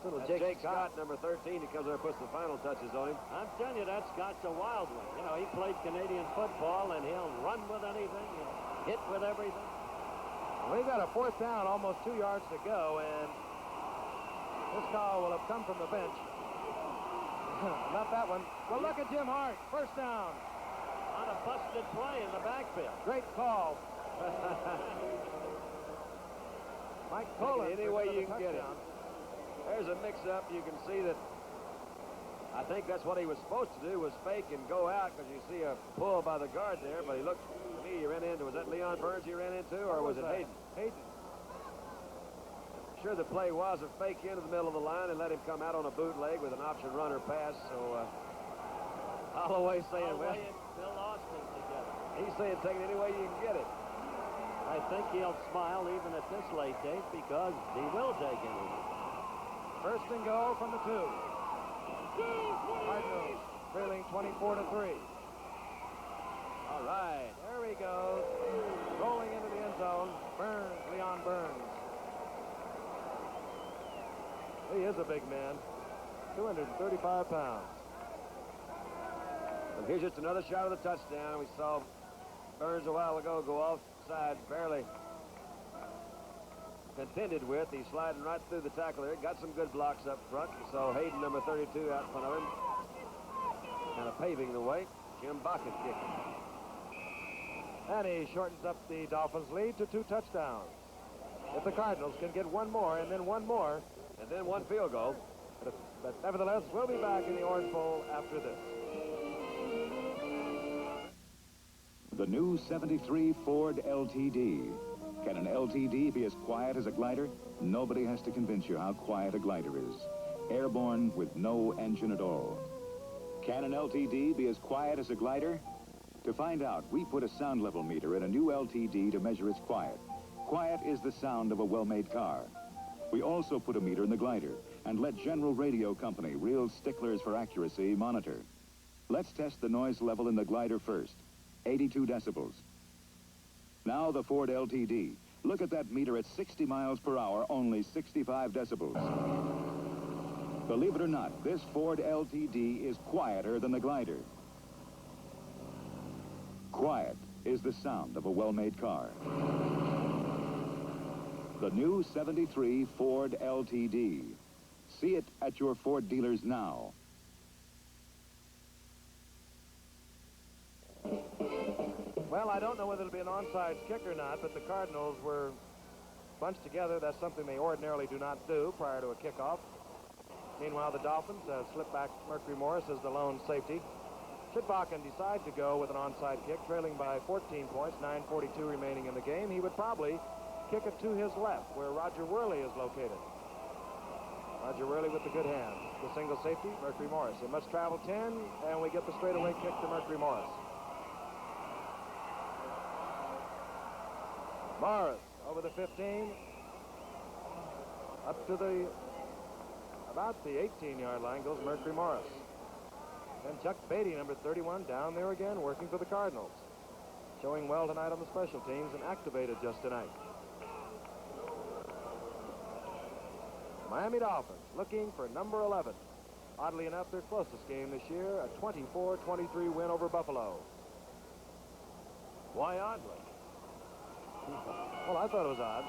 S3: Little
S4: Jake Scott, number 13, he comes there and puts the final touches on him.
S5: I'm telling you, that Scott's a wild one. You know, he played Canadian football, and he'll run with anything, he'll hit with everything.
S3: We've got a fourth down, almost 2 yards to go, and this call will have come from the bench. Not that one. Well, look at Jim Hart. First down.
S5: On a busted play in the backfield.
S3: Great call. Mike Poland.
S4: Any way you can get it. There's a mix-up. You can see that I think that's what he was supposed to do, was fake and go out, because you see a pull by the guard there, but he looked to me, he ran into, was that Leon Burns he ran into, or was it Hayden?
S3: Hayden.
S4: Sure, the play was a fake into the middle of the line and let him come out on a bootleg with an option runner pass, so Holloway saying,
S5: Holloway
S4: well,
S5: and Bill Austin together.
S4: he's saying take it any way you can get it.
S5: I think he'll smile even at this late date because he will take anything.
S3: First and goal from the 2. Cardinals trailing 24-3.
S4: All right.
S3: There he goes. Rolling into the end zone. Burns, Leon Burns. He is a big man. 235 pounds.
S4: And here's just another shot of the touchdown. We saw Burns a while ago go offside, barely contended with. He's sliding right through the tackle there. Got some good blocks up front. You saw Hayden, number 32, out in front of him. Kind of paving the way. Jim Bakken kicking.
S3: And he shortens up the Dolphins' lead to 2 touchdowns. If the Cardinals can get one more and then one more.
S4: And then one field goal.
S3: But nevertheless, we'll be back in the Orange Bowl after this.
S1: The new 73 Ford LTD. Can an LTD be as quiet as a glider? Nobody has to convince you how quiet a glider is. Airborne with no engine at all. Can an LTD be as quiet as a glider? To find out, we put a sound level meter in a new LTD to measure its quiet. Quiet is the sound of a well-made car. We also put a meter in the glider and let General Radio Company, real sticklers for accuracy, monitor. Let's test the noise level in the glider first. 82 decibels. Now the Ford LTD. Look at that meter at 60 miles per hour, only 65 decibels. Believe it or not, this Ford LTD is quieter than the glider. Quiet is the sound of a well-made car. The new 73 Ford LTD. See it at your Ford dealers now.
S3: Well, I don't know whether it'll be an onside kick or not, but the Cardinals were bunched together. That's something they ordinarily do not do prior to a kickoff. Meanwhile, the Dolphins slip back Mercury Morris as the lone safety. Should Bakken decide to go with an onside kick, trailing by 14 points, 9:42 remaining in the game, he would probably kick it to his left, where Roger Worley is located. Roger Worley with the good hand. The single safety, Mercury Morris. It must travel 10, and we get the straightaway kick to Mercury Morris. Morris over the 15. Up to about the 18-yard line goes Mercury Morris. And Chuck Beatty, number 31, down there again, working for the Cardinals. Showing well tonight on the special teams and activated just tonight. Miami Dolphins looking for number 11. Oddly enough, their closest game this year, a 24-23 win over Buffalo.
S5: Why oddly?
S3: Well, I thought it was odd.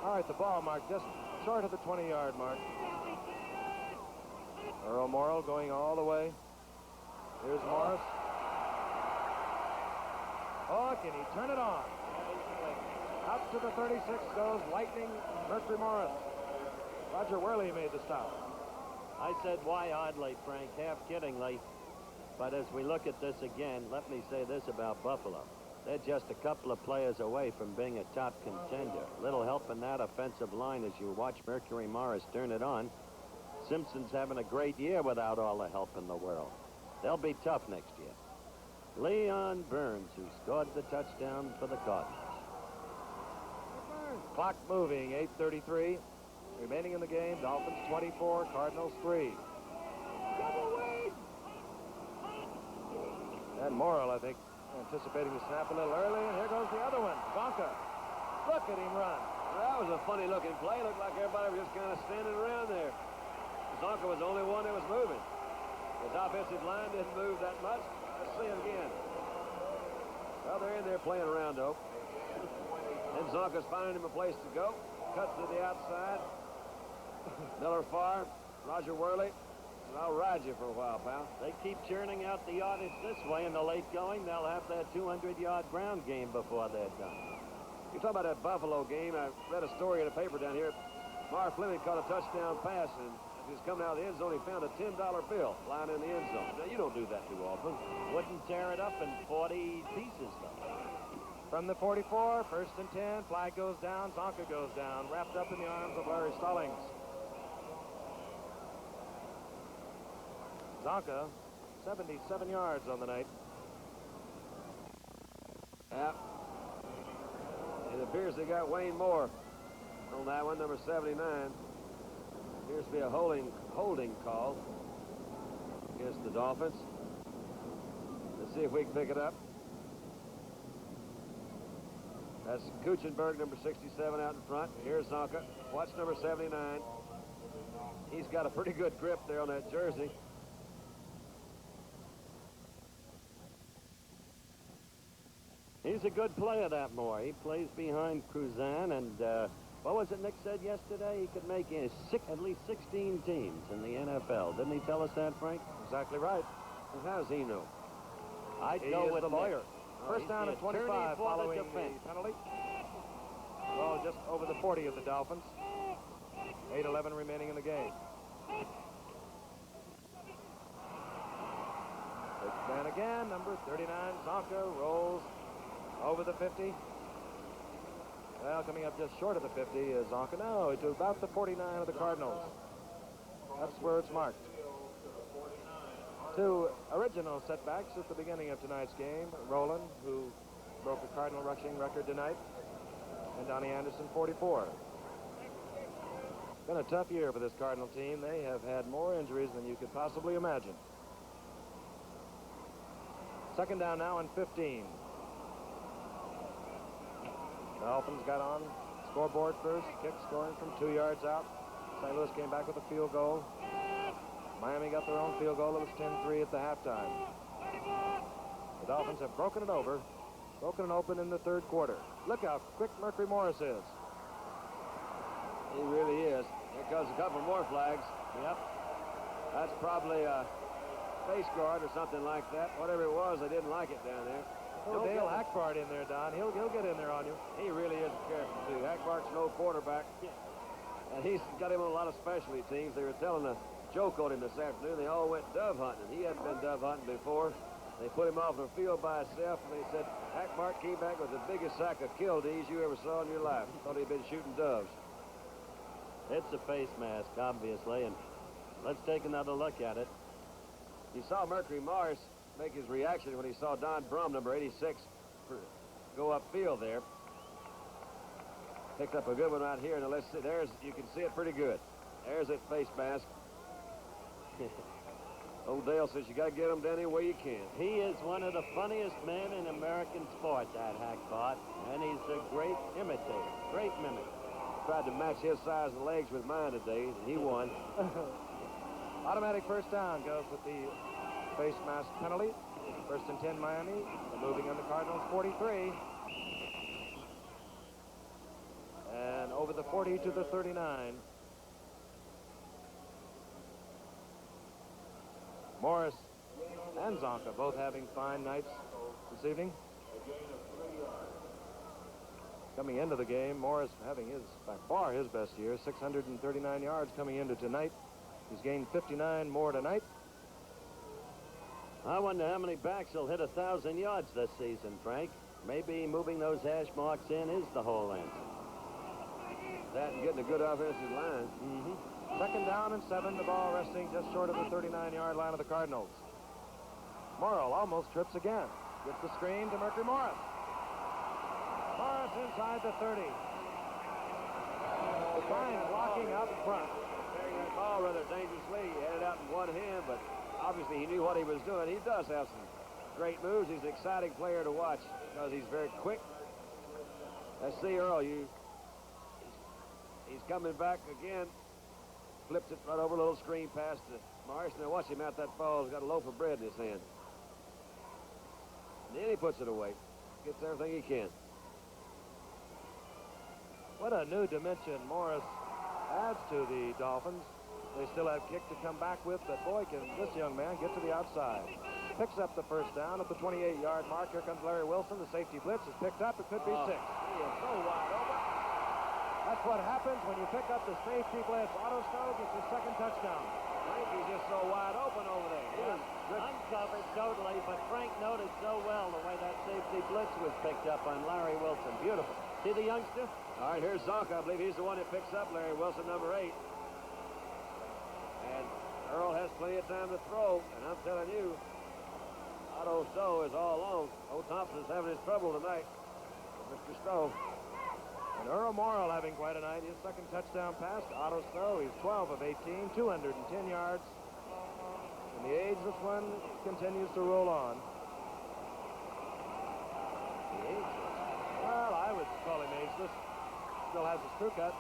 S3: All right, the ball mark just short of the 20-yard mark. Earl Morrill going all the way. Here's Morris. Oh, can he turn it on? Up to the 36 goes Lightning Mercury Morris. Roger Worley made the stop.
S5: I said, why oddly, Frank, half kiddingly. But as we look at this again, let me say this about Buffalo. They're just a couple of players away from being a top contender. Little help in that offensive line as you watch Mercury Morris turn it on. Simpson's having a great year without all the help in the world. They'll be tough next year. Leon Burns, who scored the touchdown for the Cardinals.
S3: Clock moving, 8:33. Remaining in the game, Dolphins 24, Cardinals 3. And Morrill, I think, anticipating the snap a little early, and here goes the other one, Zonka. Look at him run.
S4: That was a funny-looking play. Looked like everybody was just kind of standing around there. Zonka was the only one that was moving. His offensive line didn't move that much. Let's see him again. Well, they're in there playing around, though. And Zonka's finding him a place to go. Cuts to the outside. Miller Farr, Roger Worley. I'll ride you for a while, pal.
S5: They keep churning out the yardage this way in the late going. They'll have their 200-yard ground game before they're done.
S4: You talk about that Buffalo game. I read a story in the paper down here. Marv Fleming caught a touchdown pass, and as he was coming out of the end zone, he found a $10 bill lying in the end zone. Now, you don't do that too often.
S5: Wouldn't tear it up in 40 pieces, though.
S3: From the 44, 1st and 10, flag goes down, Zonka goes down, wrapped up in the arms of Larry Stallings. Zonka, 77 yards on the night.
S4: Yeah. It appears they got Wayne Moore on that one, number 79. Appears to be a holding call against the Dolphins. Let's see if we can pick it up. That's Kuchenberg, number 67, out in front. Here's Zonka. Watch number 79. He's got a pretty good grip there on that jersey.
S5: He's a good player, that Moore. He plays behind Cruzan, and what was it Nick said yesterday? He could make at least 16 teams in the NFL. Didn't he tell us that, Frank?
S3: Exactly right.
S4: And how does he know?
S5: I'd
S3: He
S5: go
S3: is
S5: with
S3: the lawyer.
S5: Nick.
S3: First down at 25 following the penalty. Well, just over the 40 of the Dolphins. 8:11 remaining in the game. Sixth man again, number 39, Zonka rolls over the 50. Well, coming up just short of the 50 is Zonka. No, to about the 49 of the Cardinals. That's where it's marked. Two original setbacks at the beginning of tonight's game. Rowland, who broke a Cardinal rushing record tonight, and Donnie Anderson, 44. Been a tough year for this Cardinal team. They have had more injuries than you could possibly imagine. Second down now and 15. The Dolphins got on scoreboard first. Kick scoring from 2 yards out. St. Louis came back with a field goal. Miami got their own field goal. It was 10-3 at the halftime. The Dolphins have broken it open in the third quarter. Look how quick Mercury Morris is.
S4: He really is. Here comes a couple more flags.
S5: Yep.
S4: That's probably a face guard or something like that. Whatever it was, they didn't like it down there.
S3: Oh, Dale Hackbart in there, Don. He'll get in there on you.
S4: He really is careful, too. Hackbart's an old quarterback. And he's got him on a lot of specialty teams. They were telling a joke on him this afternoon. They all went dove hunting. He hadn't been dove hunting before. They put him off the field by himself, and they said Hackbart came back with the biggest sack of killdees you ever saw in your life. Thought he'd been shooting doves.
S5: It's a face mask, obviously, and let's take another look at it.
S4: You saw Mercury Morris make his reaction when he saw Don Brum, number 86, go upfield there. Picked up a good one right here. Now let's see. There's, you can see it pretty good. There's that face mask. Old Dale says you got to get him any way you can.
S5: He is one of the funniest men in American sport, that Hackbart, and he's a great imitator, great mimic.
S4: Tried to match his size and legs with mine today, and he won.
S3: Automatic first down goes with the face mask penalty. First and 10 Miami, moving on the Cardinals 43. And over the 40 to the 39. Morris and Zonka both having fine nights this evening. Coming into the game, Morris having his, by far his best year, 639 yards coming into tonight. He's gained 59 more tonight.
S5: I wonder how many backs will hit 1,000 yards this season, Frank. Maybe moving those hash marks in is the whole answer.
S4: That and getting a good offensive line.
S3: Second down and 7, the ball resting just short of the 39-yard line of the Cardinals. Morrill almost trips again. Gets the screen to Mercury Morris. Morris inside the 30. Fine blocking out front.
S4: Carrying that ball rather dangerously. He had it out in one hand, but obviously he knew what he was doing. He does have some great moves. He's an exciting player to watch because he's very quick. Let's see, Earl. He's coming back again. Flips it right over, a little screen pass to Morris. Now watch him out that ball. He's got a loaf of bread in his hand. And then he puts it away. Gets everything he can.
S3: What a new dimension Morris adds to the Dolphins. They still have kick to come back with, but boy, can this young man get to the outside. Picks up the first down at the 28-yard mark. Here comes Larry Wilson. The safety blitz is picked up. It could be 6.
S4: He is so wide open.
S3: That's what happens when you pick up the safety blitz. Otto Stowe gets his second touchdown.
S4: Frank, he's just so wide open over there. He was good.
S5: Uncovered totally, but Frank noticed so well the way that safety blitz was picked up on Larry Wilson. Beautiful. See the youngster?
S4: All right, here's Zonka. I believe he's the one that picks up Larry Wilson, number 8. And Earl has plenty of time to throw, and I'm telling you, Otto Stowe is all alone. Old Thompson's having his trouble tonight. Mr. Stowe.
S3: And Earl Morrill having quite a night. His second touchdown pass to Otto Stowe. He's 12 of 18, 210 yards. And the ageless one continues to roll on. The ageless? Well, I would call him ageless. Still has his screw cut.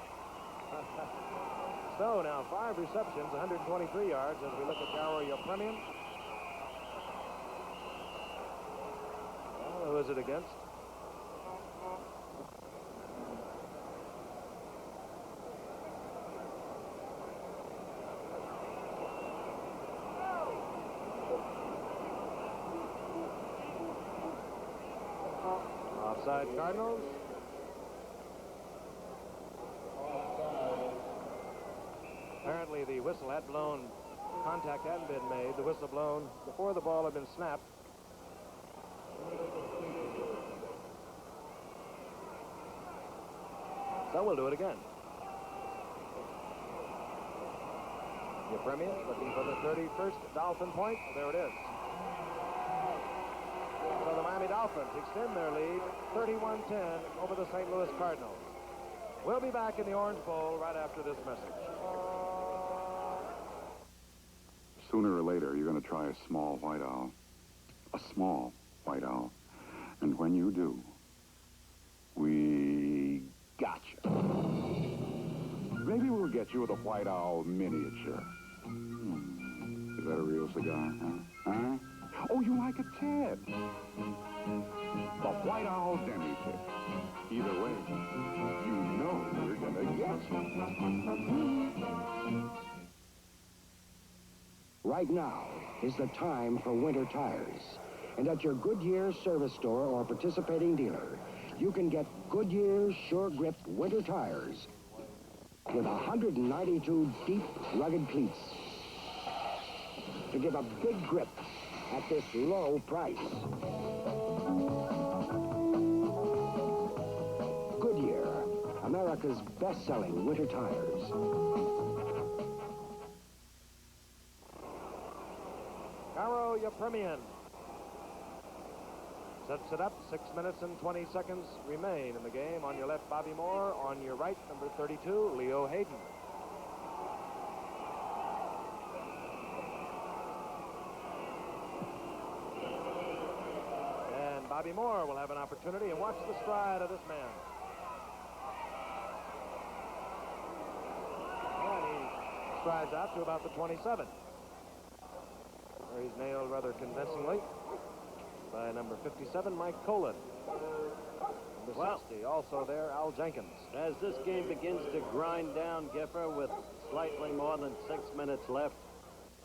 S3: Stowe now 5 receptions, 123 yards as we look at Garo Yepremian. Well, who is it against? Offside Cardinals. Apparently the whistle had blown, contact hadn't been made. The whistle blown before the ball had been snapped. So we'll do it again. Yepremian looking for the 31st Dolphin point. There it is. So the Miami Dolphins extend their lead 31-10 over the St. Louis Cardinals. We'll be back in the Orange Bowl right after this message.
S11: Sooner or later, you're going to try a small white owl. A small white owl. And when you do, we gotcha. Maybe we'll get you with a white owl miniature. Is that a real cigar, huh? Oh, you like a Ted. The White Owl Demi Tip. Either way, you know we're gonna get you.
S12: Right now is the time for winter tires. And at your Goodyear service store or participating dealer, you can get Goodyear Sure Grip winter tires with 192 deep, rugged cleats to give a big grip at this low price. Goodyear, America's best-selling winter tires.
S3: Garo Yepremian. Sets it up. 6 minutes and 20 seconds remain in the game. On your left, Bobby Moore. On your right, number 32, Leo Hayden. And Bobby Moore will have an opportunity, and watch the stride of this man. And he strides out to about the 27, where he's nailed rather convincingly by number 57, Mike Colin. Number 60, also there, Al Jenkins.
S5: As this game begins to grind down, Giffer, with slightly more than 6 minutes left,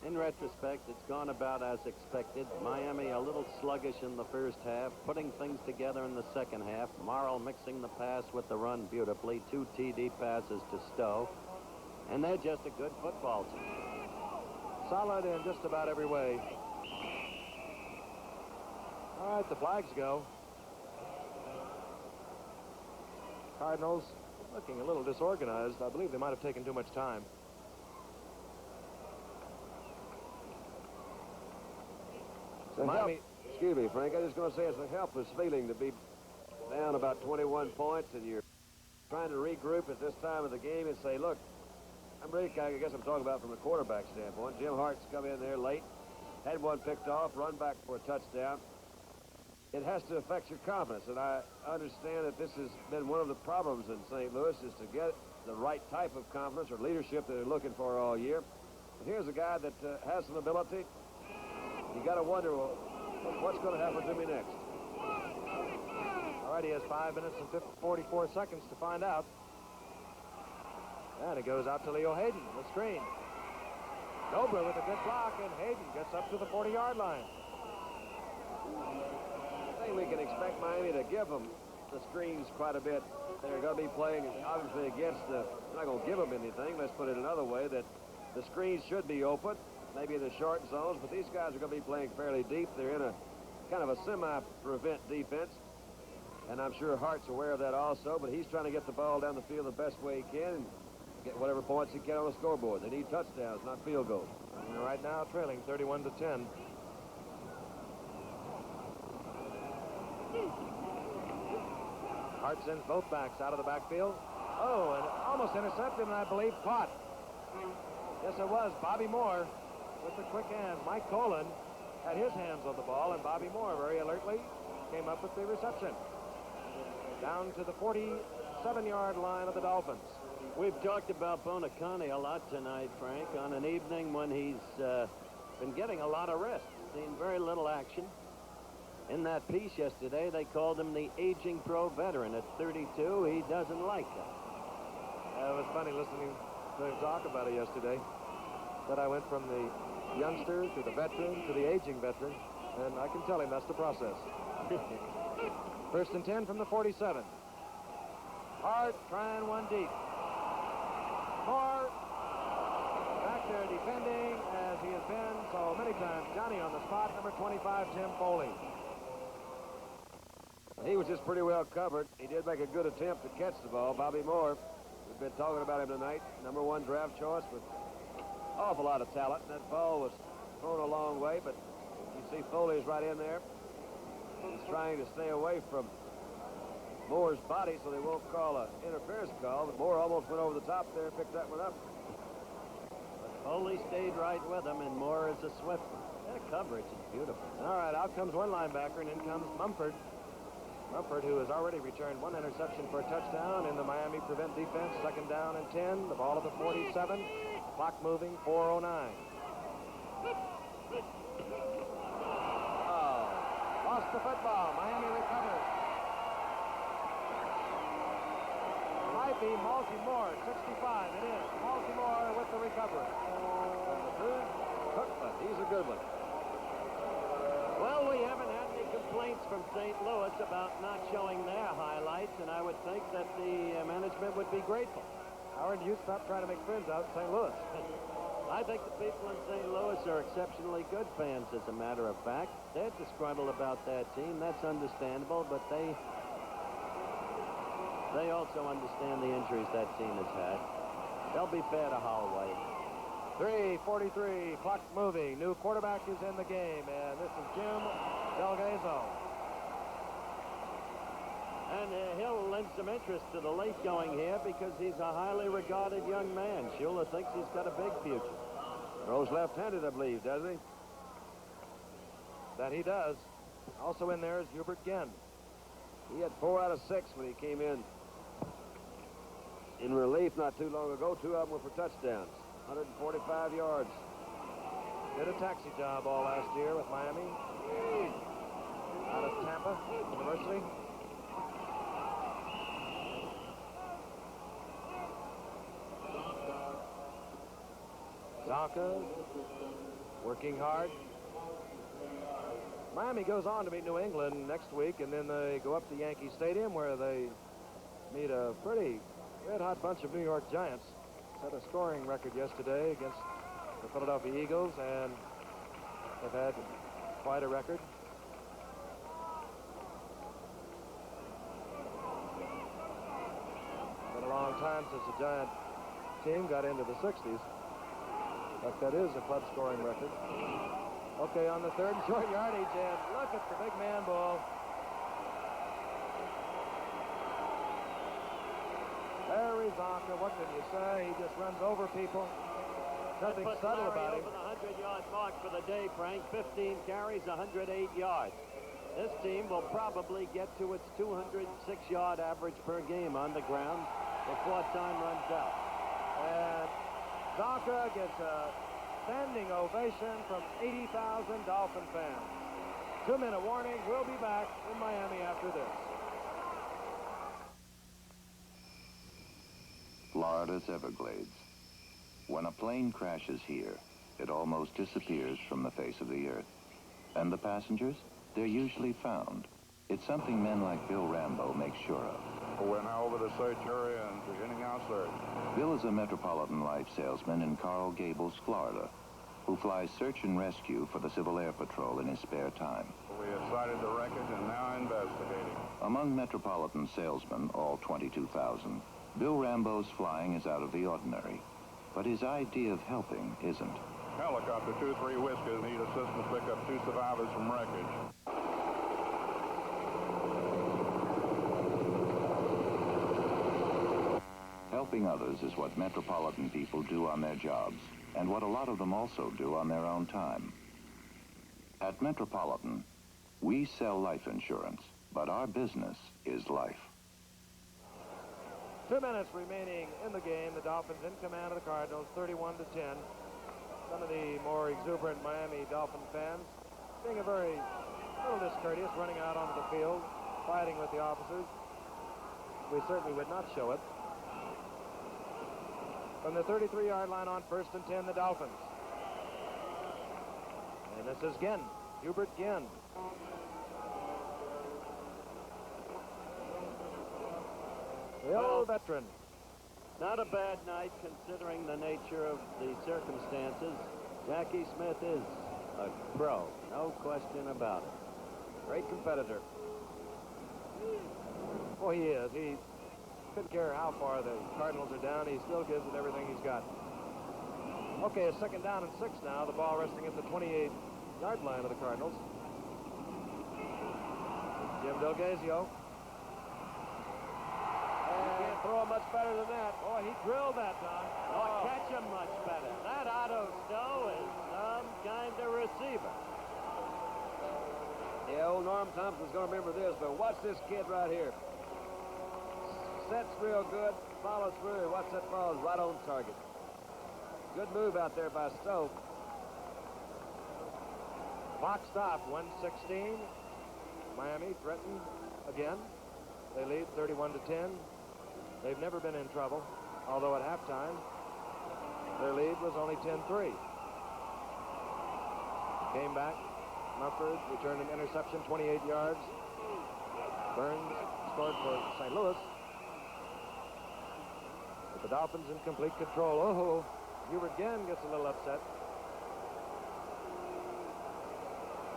S5: in retrospect, it's gone about as expected. Miami a little sluggish in the first half, putting things together in the second half. Morrill mixing the pass with the run beautifully. 2 TD passes to Stowe. And they're just a good football team.
S3: Solid in just about every way. All right, the flags go. Cardinals looking a little disorganized. I believe they might have taken too much time.
S4: Miami. Excuse me, Frank. I was just going to say it's a helpless feeling to be down about 21 points and you're trying to regroup at this time of the game and say, look, I guess I'm talking about from the quarterback standpoint. Jim Hart's come in there late, had one picked off, run back for a touchdown. It has to affect your confidence, and I understand that this has been one of the problems in St. Louis is to get the right type of confidence or leadership that they're looking for all year. But here's a guy that has some ability. You got to wonder, well, what's going to happen to me next?
S3: All right, he has 5 minutes and 44 seconds to find out. And it goes out to Leo Hayden, the screen. Dobra with a good block, and Hayden gets up to the 40-yard line.
S4: I think we can expect Miami to give them the screens quite a bit. They're going to be playing, obviously, against the... They're not going to give them anything. Let's put it another way, that the screens should be open, maybe in the short zones, but these guys are going to be playing fairly deep. They're in a kind of a semi-prevent defense, and I'm sure Hart's aware of that also, but he's trying to get the ball down the field the best way he can and get whatever points he can on the scoreboard. They need touchdowns, not field goals.
S3: And right now, trailing 31-10. Hart sends both backs out of the backfield. Oh, and almost intercepted, and I believe caught. Yes, it was Bobby Moore with the quick hands. Mike Colin had his hands on the ball, and Bobby Moore very alertly came up with the reception. Down to the 47-yard line of the Dolphins.
S5: We've talked about Bonacani a lot tonight, Frank, on an evening when he's been getting a lot of rest, seen very little action. In that piece yesterday, they called him the aging pro veteran. At 32, he doesn't like that.
S3: It was funny listening to him talk about it yesterday, that I went from the youngster to the veteran to the aging veteran, and I can tell him that's the process. First and 10 from the 47. Hart trying one deep. Moore back there defending as he has been so many times. Johnny on the spot, number 25, Jim Foley.
S4: He was just pretty well covered. He did make a good attempt to catch the ball. Bobby Moore, we've been talking about him tonight. Number 1 draft choice with awful lot of talent. That ball was thrown a long way, but you see Foley's right in there. He's trying to stay away from Moore's body so they won't call an interference call, but Moore almost went over the top there and picked that one up.
S5: But Foley stayed right with him, and Moore is a swift one. That coverage is beautiful.
S3: All right, out comes one linebacker, and in comes Mumford. Mumford, who has already returned one interception for a touchdown in the Miami prevent defense. Second down and 10. The ball at the 47. Clock moving, 4:09. Oh, lost the football. Miami recovers. Might be Baltimore, 65. It is Baltimore with the recovery.
S4: Cookman, he's a good one.
S5: Well, we haven't had any complaints from St. Louis about not showing their highlights, and I would think that the management would be grateful.
S3: Howard, you stop trying to make friends out in St. Louis.
S5: I think the people in St. Louis are exceptionally good fans, as a matter of fact. They're disgruntled about that team. That's understandable, but they also understand the injuries that team has had. They'll be fair to Holloway.
S3: 3:43, clock moving. New quarterback is in the game, and this is Jim Delgado.
S5: And he'll lend some interest to the late going here because he's a highly regarded young man. Shula thinks he's got a big future.
S4: Throws left-handed, I believe, doesn't he?
S3: That he does. Also in there is Hubert Genn.
S4: He had 4 out of 6 when he came in relief not too long ago. 2 of them were for touchdowns. 145 yards.
S3: Did a taxi job all last year with Miami. Out of Tampa University. Zonka working hard. Miami goes on to meet New England next week, and then they go up to Yankee Stadium where they meet a pretty red-hot bunch of New York Giants. Set a scoring record yesterday against the Philadelphia Eagles, and have had quite a record. Been a long time since the Giant team got into the 60s. But that is a club scoring record. Okay, on the 3rd and short yardage, and look at the big man ball. Larry Zonka, what can you say? He just runs over people. Nothing subtle about him.
S5: Over the 100-yard mark for the day, Frank. 15 carries, 108 yards. This team will probably get to its 206-yard average per game on the ground before time runs out.
S3: And Zonka gets a standing ovation from 80,000 Dolphin fans. 2-minute warning. We'll be back in Miami after this.
S1: Florida's Everglades. When a plane crashes here, it almost disappears from the face of the earth. And the passengers? They're usually found. It's something men like Bill Rambo make sure of.
S11: We're now over the search area and beginning our search.
S1: Bill is a Metropolitan Life salesman in Coral Gables, Florida, who flies search and rescue for the Civil Air Patrol in his spare time.
S11: We have sighted the wreckage and now investigating.
S1: Among Metropolitan salesmen, all 22,000, Bill Rambo's flying is out of the ordinary. But his idea of helping isn't.
S11: Helicopter 23 Whiskers need assistance to pick up 2 survivors from wreckage.
S1: Helping others is what Metropolitan people do on their jobs, and what a lot of them also do on their own time. At Metropolitan, we sell life insurance, but our business is life.
S3: 2 minutes remaining in the game. The Dolphins in command of the Cardinals, 31-10. Some of the more exuberant Miami Dolphin fans being a little discourteous, running out onto the field, fighting with the officers. We certainly would not show it. From the 33-yard line on 1st and 10, the Dolphins. And this is Genn, Hubert Genn. The old veteran.
S5: Not a bad night considering the nature of the circumstances. Jackie Smith is a pro, no question about it.
S3: Great competitor. Oh, he is. He couldn't care how far the Cardinals are down. He still gives it everything he's got. Okay, a 2nd down and 6 now. The ball resting at the 28-yard line of the Cardinals. Jim Delgazio.
S4: Can't throw him much better than that.
S3: Boy, he drilled that time.
S5: Oh, catch him much better. That Otto Stowe is some kind of receiver.
S4: Yeah, old Norm Thompson's going to remember this, but watch this kid right here. Sets real good, follows through, and watch that ball is right on target. Good move out there by Stowe.
S3: Clock stop, 1:16. Miami threatened again. They lead 31-10. They've never been in trouble, although at halftime, their lead was only 10-3. Came back. Mumford returned an interception, 28 yards. Burns scored for St. Louis. But the Dolphins in complete control. Oh, Hubert Genn gets a little upset.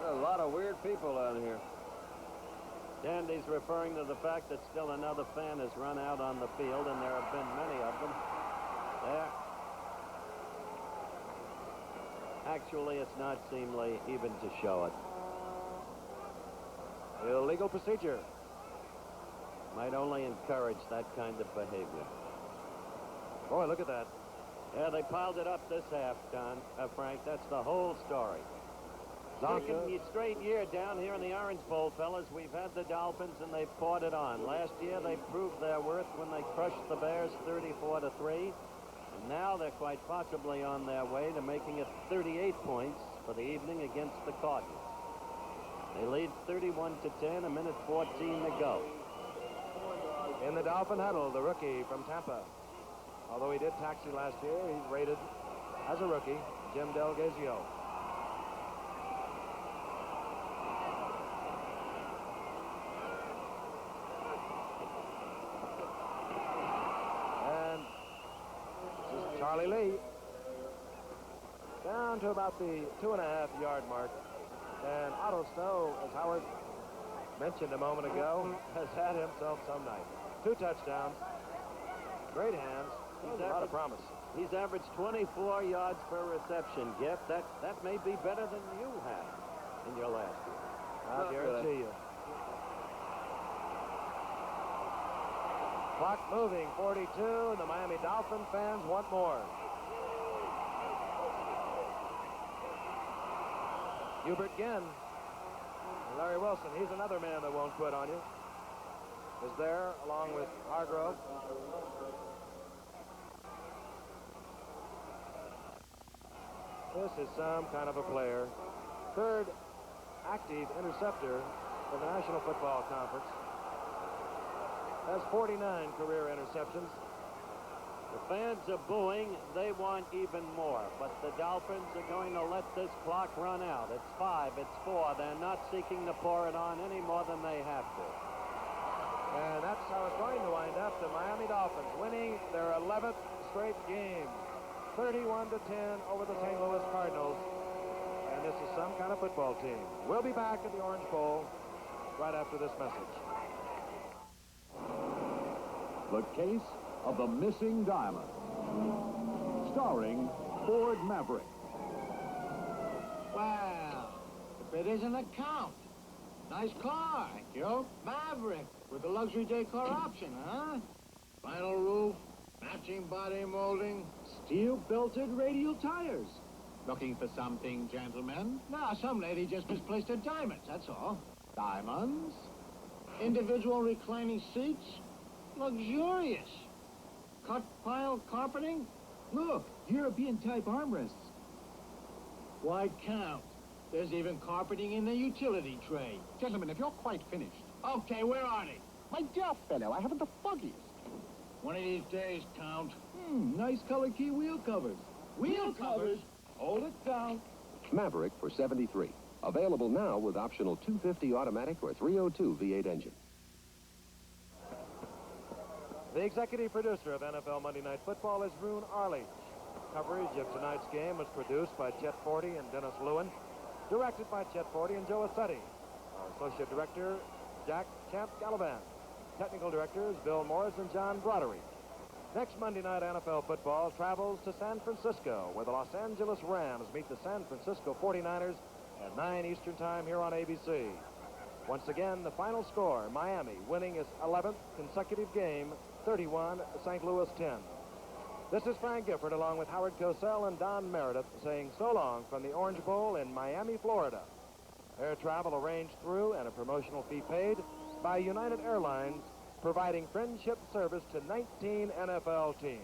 S4: There's a lot of weird people out here.
S5: Dandy's referring to the fact that still another fan has run out on the field, and there have been many of them. There. Actually, it's not seemly even to show it.
S3: Illegal procedure.
S5: might only encourage that kind of behavior.
S3: Boy, look at that.
S5: Yeah, they piled it up this half, Frank. That's the whole story. Second straight year down here in the Orange Bowl, fellas. We've had the Dolphins, and they've poured it on. Last year, they proved their worth when they crushed the Bears 34-3. And now they're quite possibly on their way to making it 38 points for the evening against the Cardinals. They lead 31-10, a minute 14 to go.
S3: In the Dolphin huddle, the rookie from Tampa. Although he did taxi last year, he's rated as a rookie, Jim Delgazio. And this is Charlie Lee. Down to about the 2.5-yard mark. And Otto Snow, as Howard mentioned a moment ago, has had himself some night. 2 touchdowns. Great hands. He's a lot of promise.
S5: He's averaged 24 yards per reception, Giff. That may be better than you had in your last year.
S3: I'll guarantee you. Clock moving, 42, and the Miami Dolphin fans want more. Hubert Ginn. Larry Wilson, he's another man that won't quit on you. Is there, along with Hargrove. This is some kind of a player. Third active interceptor for the National Football Conference. Has 49 career interceptions.
S5: The fans are booing. They want even more. But the Dolphins are going to let this clock run out. It's 5. It's 4. They're not seeking to pour it on any more than they have to.
S3: And that's how it's going to wind up. The Miami Dolphins winning their 11th straight game. 31-10 over the St. Louis Cardinals. And this is some kind of football team. We'll be back at the Orange Bowl right after this message.
S13: The Case of the Missing Diamond. Starring Ford Maverick.
S14: Well, if it isn't a Count. Nice car, thank you. Maverick with a luxury decor option, huh? Vinyl roof, matching body molding, steel-belted radial tires. Looking for something, gentlemen? No, some lady just misplaced her diamonds, that's all. Diamonds? Individual reclining seats? Luxurious. Cut pile carpeting? Look, European-type armrests. Why Count? There's even carpeting in the utility tray.
S13: Gentlemen, if you're quite finished.
S14: Okay, where are they?
S13: My dear fellow, I haven't the foggiest.
S14: One of these days, Count.
S13: Nice color key wheel covers.
S14: Wheel covers?
S13: Hold it down.
S15: Maverick for $73. Available now with optional 250 automatic or 302 V8 engine.
S3: The executive producer of NFL Monday Night Football is Roone Arledge. Coverage of tonight's game was produced by Chet Forty and Dennis Lewin. Directed by Chet Forty and Joe Assetti. Our associate director, Jack Champ Gallivan. Technical directors, Bill Morris and John Broderick. Next Monday night, NFL football travels to San Francisco, where the Los Angeles Rams meet the San Francisco 49ers at 9 Eastern Time here on ABC. Once again, the final score, Miami winning its 11th consecutive game, 31, St. Louis 10. This is Frank Gifford, along with Howard Cosell and Don Meredith, saying so long from the Orange Bowl in Miami, Florida. Air travel arranged through and a promotional fee paid by United Airlines, providing friendship service to 19 NFL teams.